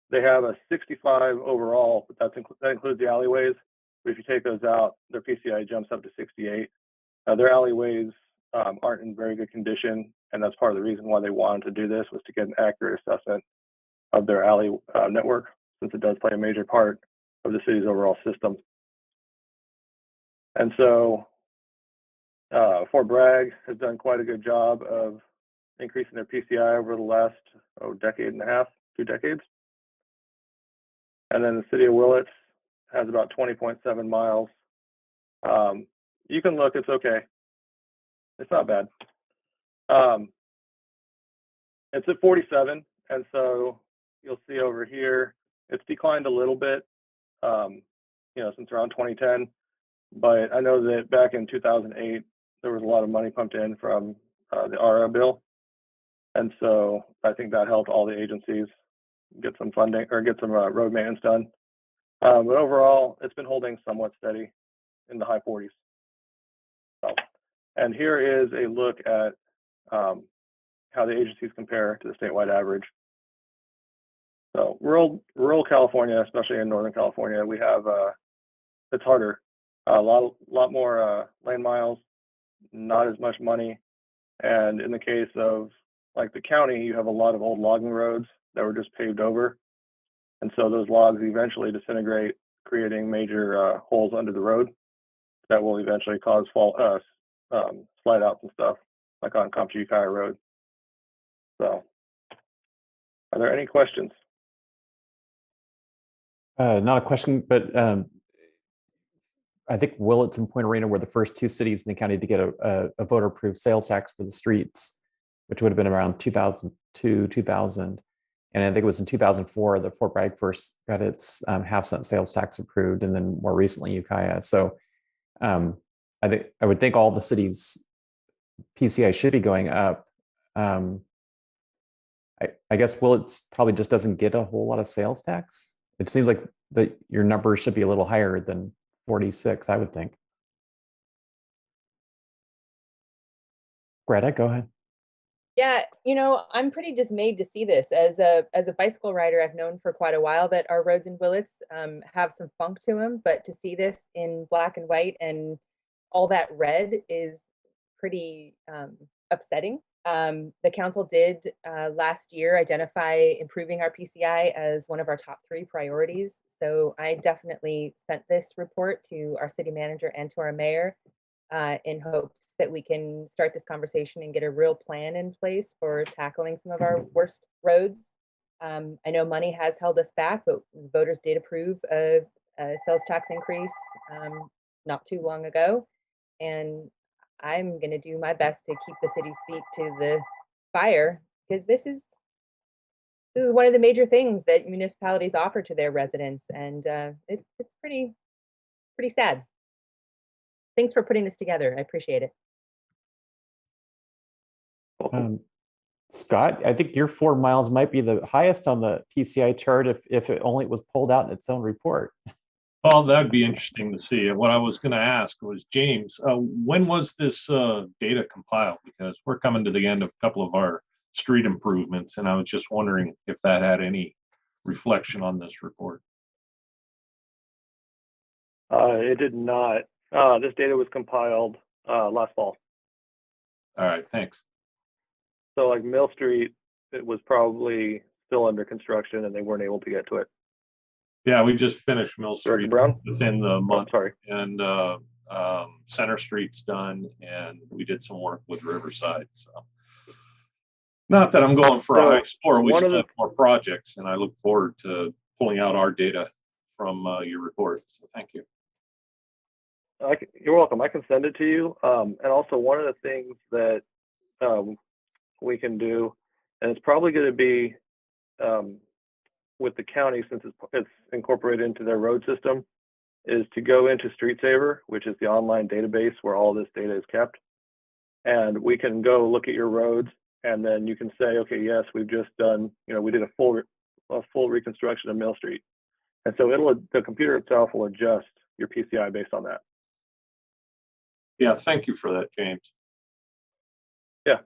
[SPEAKER 7] they have a 65 overall, but that includes the alleyways. But if you take those out, their PCI jumps up to 68. Their alleyways aren't in very good condition, and that's part of the reason why they wanted to do this, was to get an accurate assessment of their alley network, since it does play a major part of the city's overall system. And so Fort Bragg has done quite a good job of increasing their PCI over the last decade and a half, 2 decades. And then the city of Willits has about 20.7 miles. You can look, it's okay. It's not bad. It's at 47, and so you'll see over here, it's declined a little bit, since around 2010. But I know that back in 2008, there was a lot of money pumped in from the ARA bill. And so I think that helped all the agencies get some funding or get some road maintenance done. But overall, it's been holding somewhat steady in the high 40s. So, and here is a look at how the agencies compare to the statewide average. So rural California, especially in Northern California, we have, it's harder. A lot more lane miles, not as much money. And in the case of like the county, you have a lot of old logging roads that were just paved over. And so those logs eventually disintegrate, creating major holes under the road that will eventually cause slide outs and stuff, like on Ukiah Road. So, are there any questions?
[SPEAKER 2] Not a question, but I think Willits and Point Arena were the first 2 cities in the county to get a voter-approved sales tax for the streets, which would have been around 2002, 2000. And I think it was in 2004 that Fort Bragg first got its half-cent sales tax approved, and then more recently Ukiah. So I would think all the cities' PCI should be going up. I guess Willits probably just doesn't get a whole lot of sales tax. It seems like that your number should be a little higher than 46, I would think. Greta, go ahead.
[SPEAKER 4] Yeah, I'm pretty dismayed to see this. As a bicycle rider, I've known for quite a while that our roads in Willits have some funk to them, but to see this in black and white and all that red is pretty upsetting. The council did last year identify improving our PCI as one of our top 3 priorities. So I definitely sent this report to our city manager and to our mayor in hopes that we can start this conversation and get a real plan in place for tackling some of our worst roads. I know money has held us back, but voters did approve a sales tax increase not too long ago. And I'm going to do my best to keep the city's feet to the fire, because this is one of the major things that municipalities offer to their residents, and it's pretty sad. Thanks for putting this together. I appreciate it.
[SPEAKER 2] Scott, I think your 4 miles might be the highest on the PCI chart if it only was pulled out in its own report.
[SPEAKER 15] Well, that'd be interesting to see. What I was going to ask was, James, when was this data compiled? Because we're coming to the end of a couple of our street improvements, and I was just wondering if that had any reflection on this report.
[SPEAKER 7] It did not. This data was compiled last fall.
[SPEAKER 15] All right, thanks.
[SPEAKER 7] So like Mill Street, it was probably still under construction and they weren't able to get to it.
[SPEAKER 15] Yeah, we just finished Mill Street
[SPEAKER 7] Brown?
[SPEAKER 15] within the month.
[SPEAKER 7] Sorry.
[SPEAKER 15] And Center Street's done, and we did some work with Riverside. So, not that I'm going for a high score, we still have more projects, and I look forward to pulling out our data from your report. So, thank you.
[SPEAKER 7] You're welcome. I can send it to you. And also, one of the things that we can do, and it's probably going to be with the county, since it's incorporated into their road system, is to go into Street Saver, which is the online database where all this data is kept. And we can go look at your roads, and then you can say, okay, yes, we've just done, we did a full reconstruction of Mill Street. And so the computer itself will adjust your PCI based on that.
[SPEAKER 15] Yeah, thank you for that, James.
[SPEAKER 7] Yeah.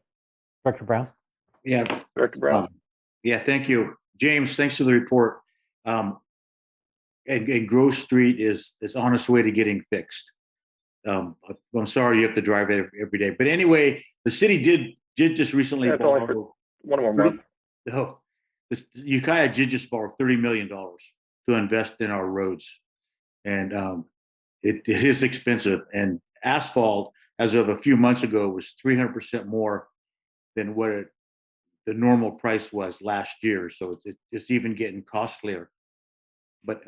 [SPEAKER 2] Director Brown?
[SPEAKER 3] Yeah.
[SPEAKER 7] Director Brown.
[SPEAKER 3] Yeah, thank you. James, thanks for the report. And Grove Street is on its way to getting fixed. I'm sorry you have to drive it every day. But anyway, the city did just recently borrow.
[SPEAKER 7] Only for one more month.
[SPEAKER 3] Ukiah did just borrow $30 million to invest in our roads. And it is expensive. And asphalt, as of a few months ago, was 300% more than what it the normal price was last year. So it's even getting costlier. But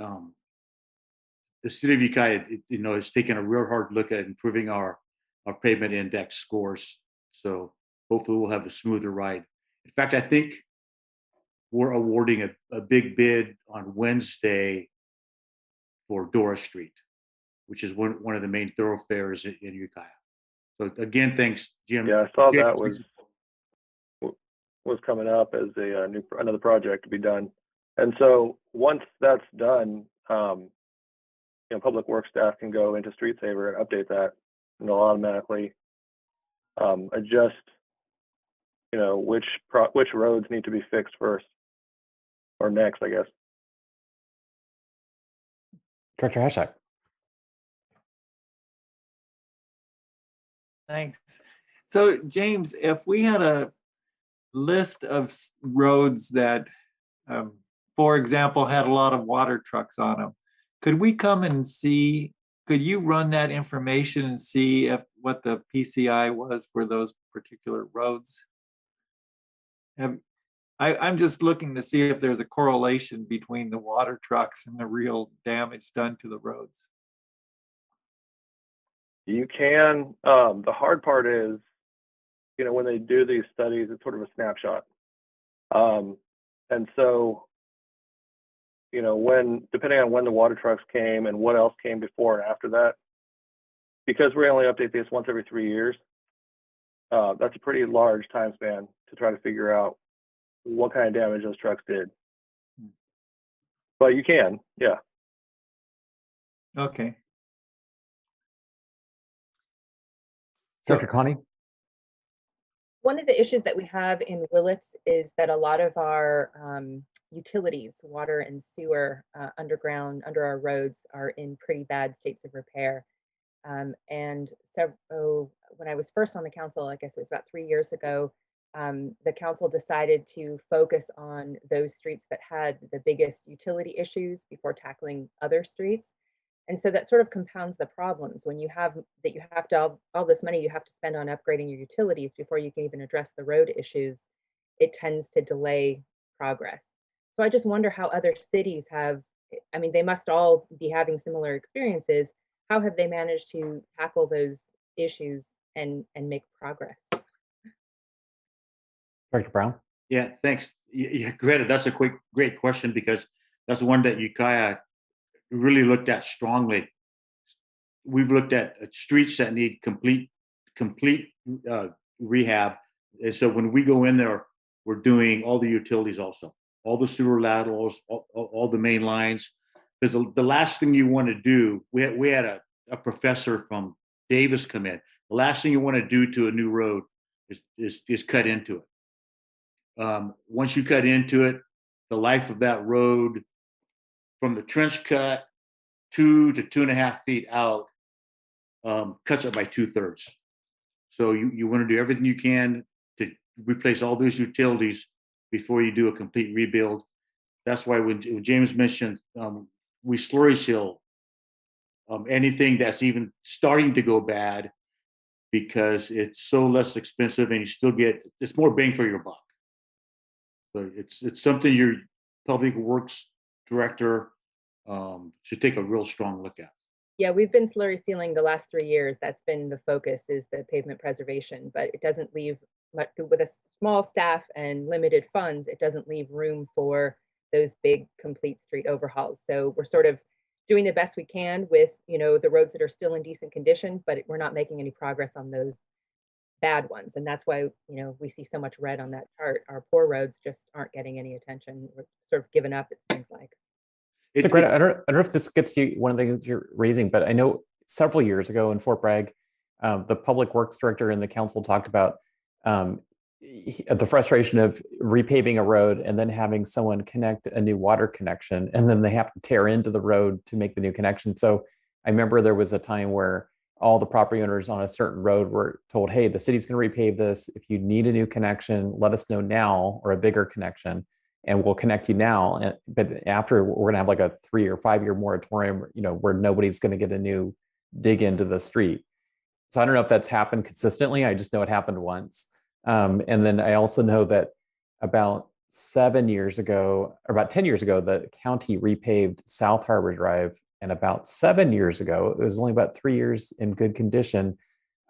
[SPEAKER 3] the city of Ukiah, is taking a real hard look at improving our pavement index scores. So hopefully we'll have a smoother ride. In fact, I think we're awarding a big bid on Wednesday for Dora Street, which is one of the main thoroughfares in Ukiah. So again, thanks, Jim.
[SPEAKER 7] Yeah, I saw that was coming up as another project to be done. And so once that's done, Public Works staff can go into Street Saver and update that, and they'll automatically adjust, which roads need to be fixed first or next, I guess.
[SPEAKER 2] Director Hashak.
[SPEAKER 5] Thanks. So James, if we had a list of roads that, for example, had a lot of water trucks on them, could we come and see, could you run that information and see what the PCI was for those particular roads? I'm just looking to see if there's a correlation between the water trucks and the real damage done to the roads.
[SPEAKER 7] You can. The hard part is, when they do these studies, it's sort of a snapshot. And so, depending on when the water trucks came and what else came before and after that, because we only update this once every 3 years, that's a pretty large time span to try to figure out what kind of damage those trucks did. But you can, yeah.
[SPEAKER 5] Okay.
[SPEAKER 2] Dr. Connie?
[SPEAKER 4] One of the issues that we have in Willits is that a lot of our utilities, water and sewer underground, under our roads, are in pretty bad states of repair. And so when I was first on the council, I guess it was about 3 years ago, the council decided to focus on those streets that had the biggest utility issues before tackling other streets. And so that sort of compounds the problems when you have all this money you have to spend on upgrading your utilities before you can even address the road issues. It tends to delay progress. So I just wonder how other cities they must all be having similar experiences. How have they managed to tackle those issues and make progress?
[SPEAKER 2] Director Brown?
[SPEAKER 3] Yeah, thanks. Yeah, Greta, that's a great question, because that's one that Ukiah really looked at strongly. We've looked at streets that need complete rehab. And so when we go in there, we're doing all the utilities also, all the sewer laterals, all the main lines. Because the last thing you want to do, we had a professor from Davis come in. The last thing you want to do to a new road is cut into it. Once you cut into it, the life of that road from the trench cut 2 to 2.5 feet out cuts it by 2/3. So you want to do everything you can to replace all those utilities before you do a complete rebuild. That's why when James mentioned we slurry seal anything that's even starting to go bad, because it's so less expensive and you still it's more bang for your buck. So it's something your public works director should take a real strong look at.
[SPEAKER 4] Yeah, we've been slurry sealing the last 3 years. That's been the focus, is the pavement preservation, but it doesn't leave much, with a small staff and limited funds, it doesn't leave room for those big complete street overhauls. So we're sort of doing the best we can with, the roads that are still in decent condition, but we're not making any progress on those bad ones. And that's why, we see so much red on that chart. Our poor roads just aren't getting any attention. We're sort of giving up, it seems like.
[SPEAKER 2] So Greta, I don't know if this gets to one of the things you're raising, but I know several years ago in Fort Bragg, the public works director and the council talked about the frustration of repaving a road and then having someone connect a new water connection, and then they have to tear into the road to make the new connection. So I remember there was a time where all the property owners on a certain road were told, hey, the city's going to repave this. If you need a new connection, let us know now, or a bigger connection, and we'll connect you now. But after, we're going to have like a 3 or 5 year moratorium, where nobody's going to get a new dig into the street. So I don't know if that's happened consistently. I just know it happened once. And then I also know that about 7 years ago, or about 10 years ago, the county repaved South Harbor Drive. And about 7 years ago, it was only about 3 years in good condition,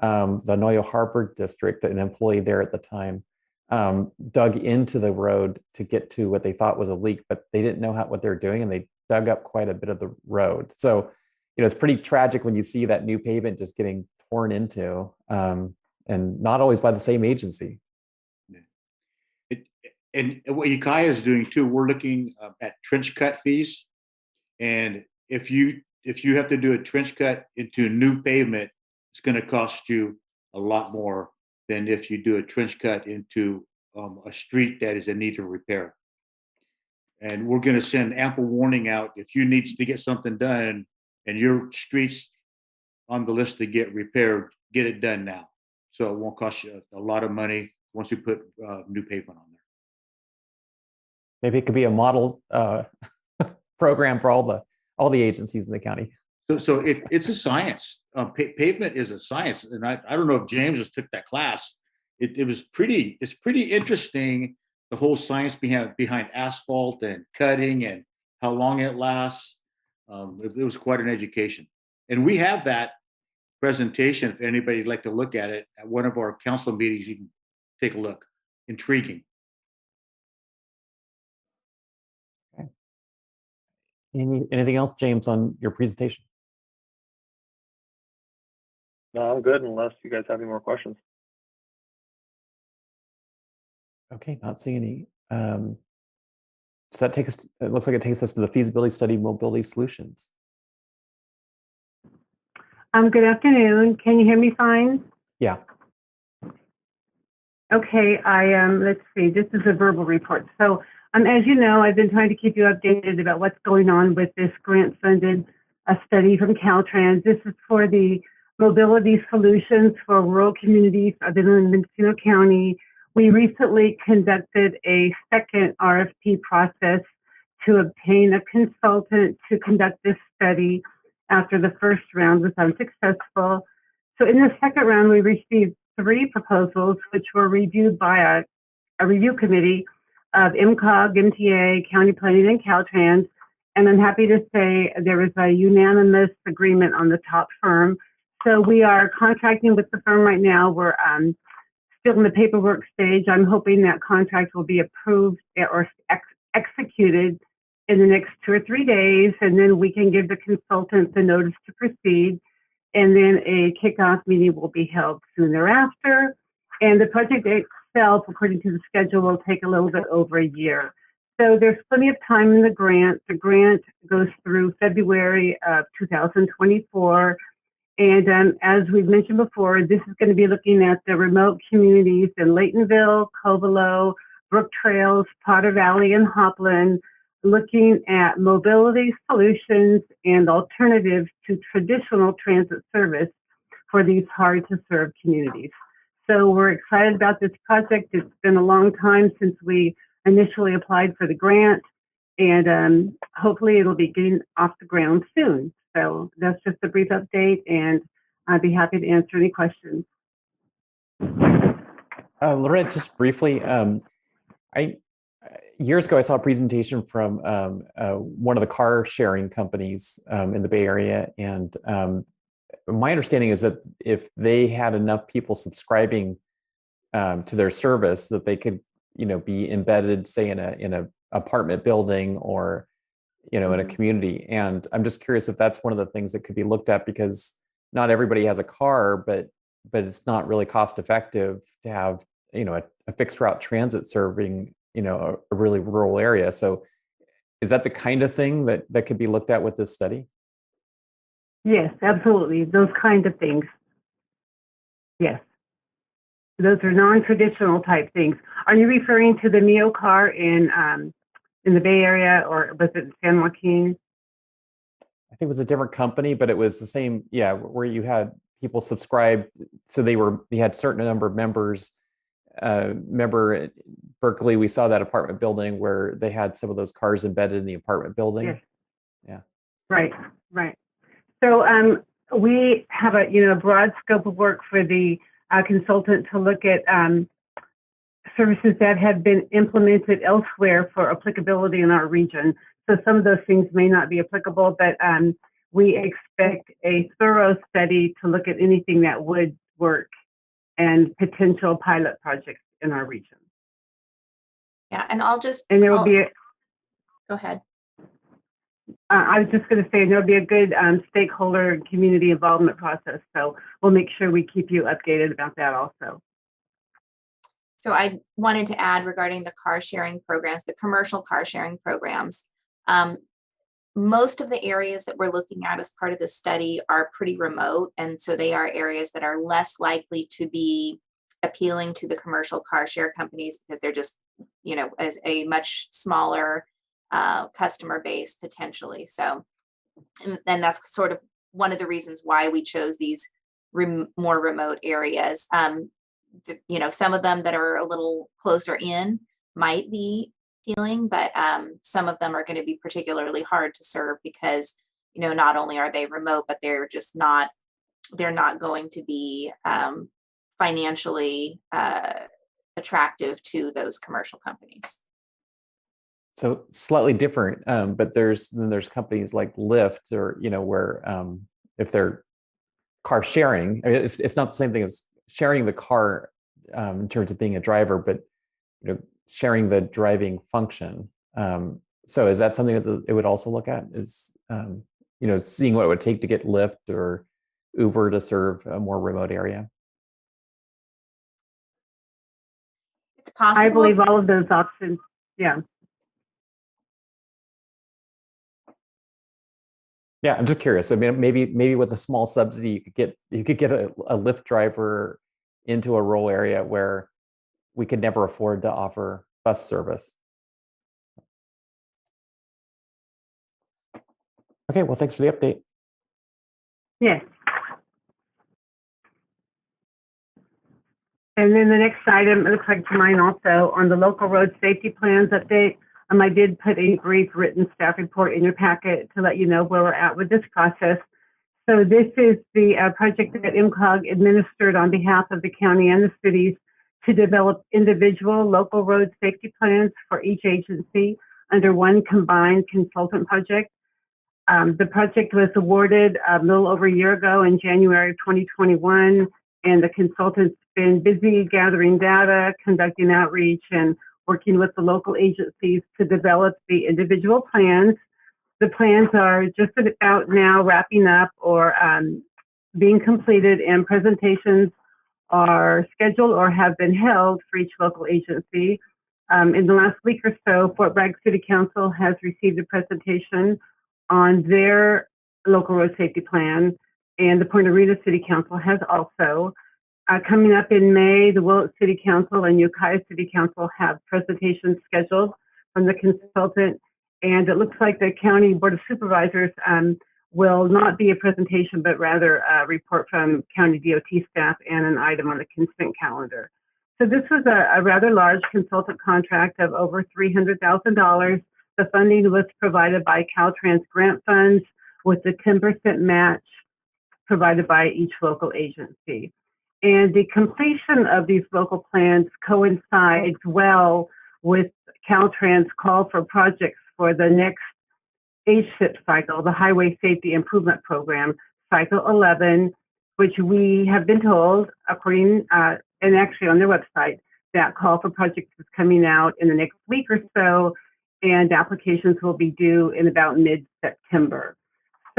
[SPEAKER 2] the Noyo Harbor District, an employee there at the time, dug into the road to get to what they thought was a leak, but they didn't know what they were doing, and they dug up quite a bit of the road. So, it's pretty tragic when you see that new pavement just getting torn into, and not always by the same agency.
[SPEAKER 3] And what Ukiah is doing too, we're looking at trench cut fees. And if you have to do a trench cut into new pavement, it's going to cost you a lot more than if you do a trench cut into a street that is in need of repair. And we're going to send ample warning out if you need to get something done and your street's on the list to get repaired, get it done now. So it won't cost you a lot of money once we put new pavement on there.
[SPEAKER 2] Maybe it could be a model program for all the agencies in the county.
[SPEAKER 3] So it's a science. Pavement is a science, and I don't know if James just took that class. It's pretty interesting, the whole science behind asphalt and cutting and how long it lasts. It was quite an education, and we have that presentation. If anybody'd like to look at it at one of our council meetings, you can take a look. Intriguing.
[SPEAKER 2] Anything else, James, on your presentation?
[SPEAKER 7] No, I'm good unless you guys have any more questions.
[SPEAKER 2] Okay, not seeing any. So that takes us, it looks like it takes us to the feasibility study mobility solutions.
[SPEAKER 16] Good afternoon. Can you hear me fine?
[SPEAKER 2] Yeah.
[SPEAKER 16] Okay, let's see, this is a verbal report. So as you know, I've been trying to keep you updated about what's going on with this grant-funded study from Caltrans. This is for the mobility solutions for rural communities other than Mendocino County. We recently conducted a second RFP process to obtain a consultant to conduct this study after the first round was unsuccessful. So in the second round, we received 3 proposals, which were reviewed by a review committee of MCOG, MTA, County Planning, and Caltrans. And I'm happy to say there was a unanimous agreement on the top firm. So we are contracting with the firm right now. We're still in the paperwork stage. I'm hoping that contract will be approved or executed in the next 2 or 3 days, and then we can give the consultant the notice to proceed. And then a kickoff meeting will be held soon thereafter. And the project itself, according to the schedule, will take a little bit over a year. So there's plenty of time in the grant. The grant goes through February of 2024. And as we've mentioned before, this is going to be looking at the remote communities in Laytonville, Covelo, Brook Trails, Potter Valley, and Hopland, looking at mobility solutions and alternatives to traditional transit service for these hard-to-serve communities. So we're excited about this project. It's been a long time since we initially applied for the grant, and hopefully it'll be getting off the ground soon. So that's just a brief update, and I'd be happy to answer any questions.
[SPEAKER 2] Lorette, just briefly, years ago I saw a presentation from one of the car sharing companies in the Bay Area, and my understanding is that if they had enough people subscribing to their service, that they could, be embedded, say, in a apartment building or in a community. And I'm just curious if that's one of the things that could be looked at, because not everybody has a car, but it's not really cost effective to have a fixed route transit serving a really rural area. So is that the kind of thing that could be looked at with this study?
[SPEAKER 16] Yes, absolutely. Those kind of things. Yes. Those are non-traditional type things. Are you referring to the Neo car in the Bay Area, or was it San Joaquin?
[SPEAKER 2] I think it was a different company, but it was the same. Yeah, where you had people subscribed, so you had certain number of members. Remember at Berkeley, we saw that apartment building where they had some of those cars embedded in the apartment building.
[SPEAKER 16] Yes.
[SPEAKER 2] Yeah.
[SPEAKER 16] Right. So we have a broad scope of work for the consultant to look at services that have been implemented elsewhere for applicability in our region. So some of those things may not be applicable, but we expect a thorough study to look at anything that would work and potential pilot projects in our region.
[SPEAKER 6] Yeah, and I'll just.
[SPEAKER 16] And there will be.
[SPEAKER 6] Go ahead.
[SPEAKER 16] I was just going to say there'll be a good stakeholder and community involvement process. So we'll make sure we keep you updated about that also.
[SPEAKER 6] So I wanted to add regarding the car sharing programs, the commercial car sharing programs. Most of the areas that we're looking at as part of the study are pretty remote. And so they are areas that are less likely to be appealing to the commercial car share companies because they're just, you know, as a much smaller customer base potentially. So, and that's sort of one of the reasons why we chose these more remote areas. You know, some of them that are a little closer in might be appealing, but some of them are going to be particularly hard to serve because, you know, not only are they remote, but they're just not, they're not going to be financially attractive to those commercial companies.
[SPEAKER 2] So slightly different, but there's companies like Lyft, or you know, where if they're car sharing, I mean, it's not the same thing as sharing the car in terms of being a driver, but you know, sharing the driving function. So is that something that it would also look at? Is you know, seeing what it would take to get Lyft or Uber to serve a more remote area?
[SPEAKER 6] It's possible.
[SPEAKER 16] I believe all of those options. Yeah.
[SPEAKER 2] Yeah, I'm just curious. I mean, maybe with a small subsidy, you could get a Lyft driver into a rural area where we could never afford to offer bus service. Okay, well, thanks for the update.
[SPEAKER 16] Yes. And then the next item, it looks like to mine also, on the local road safety plans update. I did put a brief written staff report in your packet to let you know where we're at with this process. So this is the project that MCOG administered on behalf of the county and the cities to develop individual local road safety plans for each agency under one combined consultant project. The project was awarded a little over a year ago in January of 2021, and the consultant's been busy gathering data, conducting outreach, and working with the local agencies to develop the individual plans. The plans are just about now wrapping up or being completed, and presentations are scheduled or have been held for each local agency. In the last week or so, Fort Bragg City Council has received a presentation on their local road safety plan, and the Point Arena City Council has also. Coming up in May, the Willett City Council and Ukiah City Council have presentations scheduled from the consultant, and it looks like the County Board of Supervisors will not be a presentation, but rather a report from County DOT staff and an item on the consent calendar. So this was a rather large consultant contract of over $300,000. The funding was provided by Caltrans grant funds with the 10% match provided by each local agency. And the completion of these local plans coincides well with Caltrans' call for projects for the next HSIP cycle, the Highway Safety Improvement Program, Cycle 11, which we have been told, according, and actually on their website, that call for projects is coming out in the next week or so, and applications will be due in about mid-September.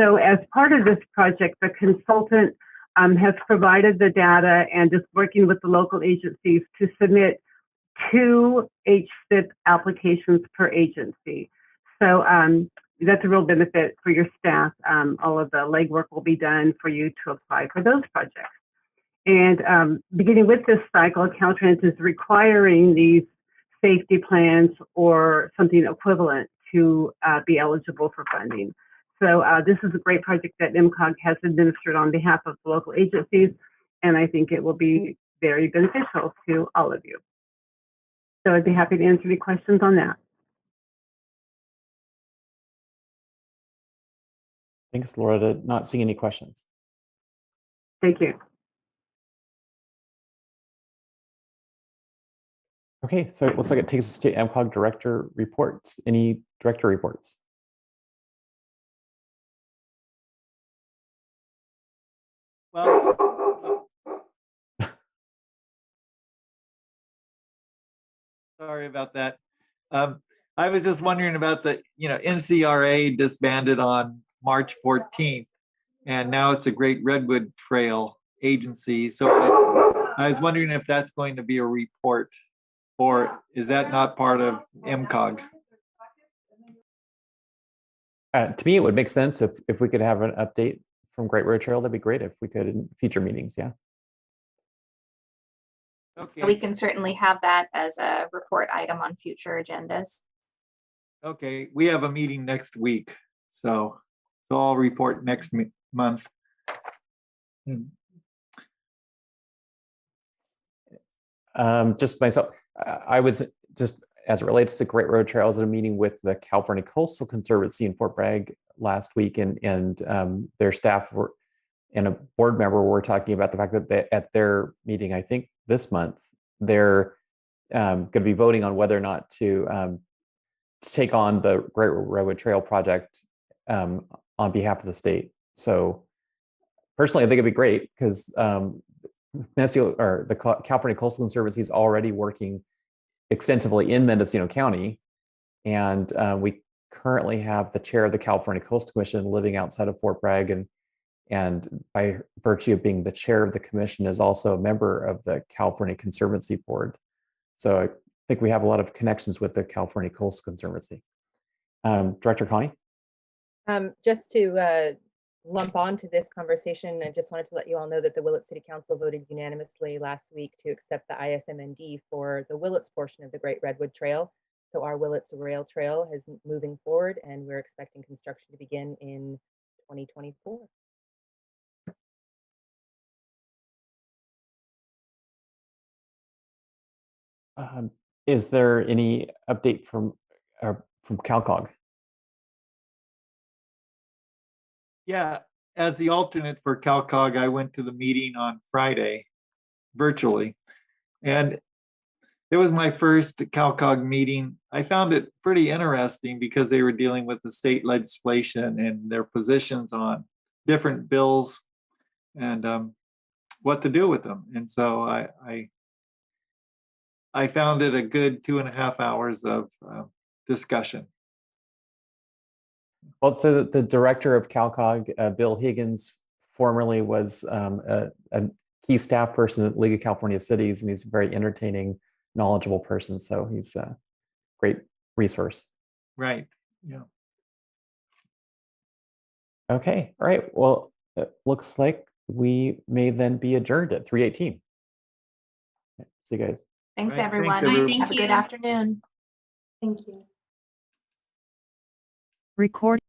[SPEAKER 16] So as part of this project, the consultant has provided the data and is working with the local agencies to submit 2 HSIP applications per agency. So that's a real benefit for your staff. All of the legwork will be done for you to apply for those projects. And beginning with this cycle, Caltrans is requiring these safety plans or something equivalent to be eligible for funding. So this is a great project that MCOG has administered on behalf of the local agencies, and I think it will be very beneficial to all of you. So I'd be happy to answer any questions on that.
[SPEAKER 2] Thanks, Laura. Not seeing any questions.
[SPEAKER 16] Thank you.
[SPEAKER 2] Okay, so it looks like it takes us to MCOG director reports. Any director reports?
[SPEAKER 5] Well, sorry about that. I was just wondering about the, NCRA disbanded on March 14th, and now it's a Great Redwood Trail agency. So I was wondering if that's going to be a report, or is that not part of MCOG?
[SPEAKER 2] To me, it would make sense if we could have an update from Great Road Trail. That'd be great if we could in future meetings. Yeah.
[SPEAKER 6] Okay. We can certainly have that as a report item on future agendas.
[SPEAKER 5] Okay, we have a meeting next week, so I'll report next month.
[SPEAKER 2] Just myself, I was just as it relates to Great Road Trails at a meeting with the California Coastal Conservancy in Fort Bragg last week, and their staff were and a board member were talking about the fact that at their meeting, I think this month, they're going to be voting on whether or not to take on the Great Redwood Trail project on behalf of the state. So personally, I think it'd be great because the California Coastal Conservancy is already working extensively in Mendocino County, and we currently have the chair of the California Coastal Commission living outside of Fort Bragg, and by virtue of being the chair of the commission is also a member of the California Conservancy Board. So I think we have a lot of connections with the California Coastal Conservancy. Director Connie?
[SPEAKER 4] Just to lump onto this conversation, I just wanted to let you all know that the Willits City Council voted unanimously last week to accept the ISMND for the Willits portion of the Great Redwood Trail. So our Willits Rail Trail is moving forward, and we're expecting construction to begin in 2024.
[SPEAKER 2] Is there any update from CalCog?
[SPEAKER 5] Yeah, as the alternate for CalCog, I went to the meeting on Friday virtually, and it was my first CalCog meeting. I found it pretty interesting because they were dealing with the state legislation and their positions on different bills and what to do with them. And so I found it a good 2.5 hours of discussion.
[SPEAKER 2] Well, so the director of CalCog, Bill Higgins, formerly was a key staff person at League of California Cities, and he's a very entertaining, knowledgeable person. So he's a great resource.
[SPEAKER 5] Right. Yeah.
[SPEAKER 2] Okay. All right. Well, it looks like we may then be adjourned at 3:18. See you guys.
[SPEAKER 6] Thanks,
[SPEAKER 5] Right.
[SPEAKER 6] everyone.
[SPEAKER 5] Thanks, everyone.
[SPEAKER 6] Have a good afternoon.
[SPEAKER 13] Thank you.
[SPEAKER 17] Record.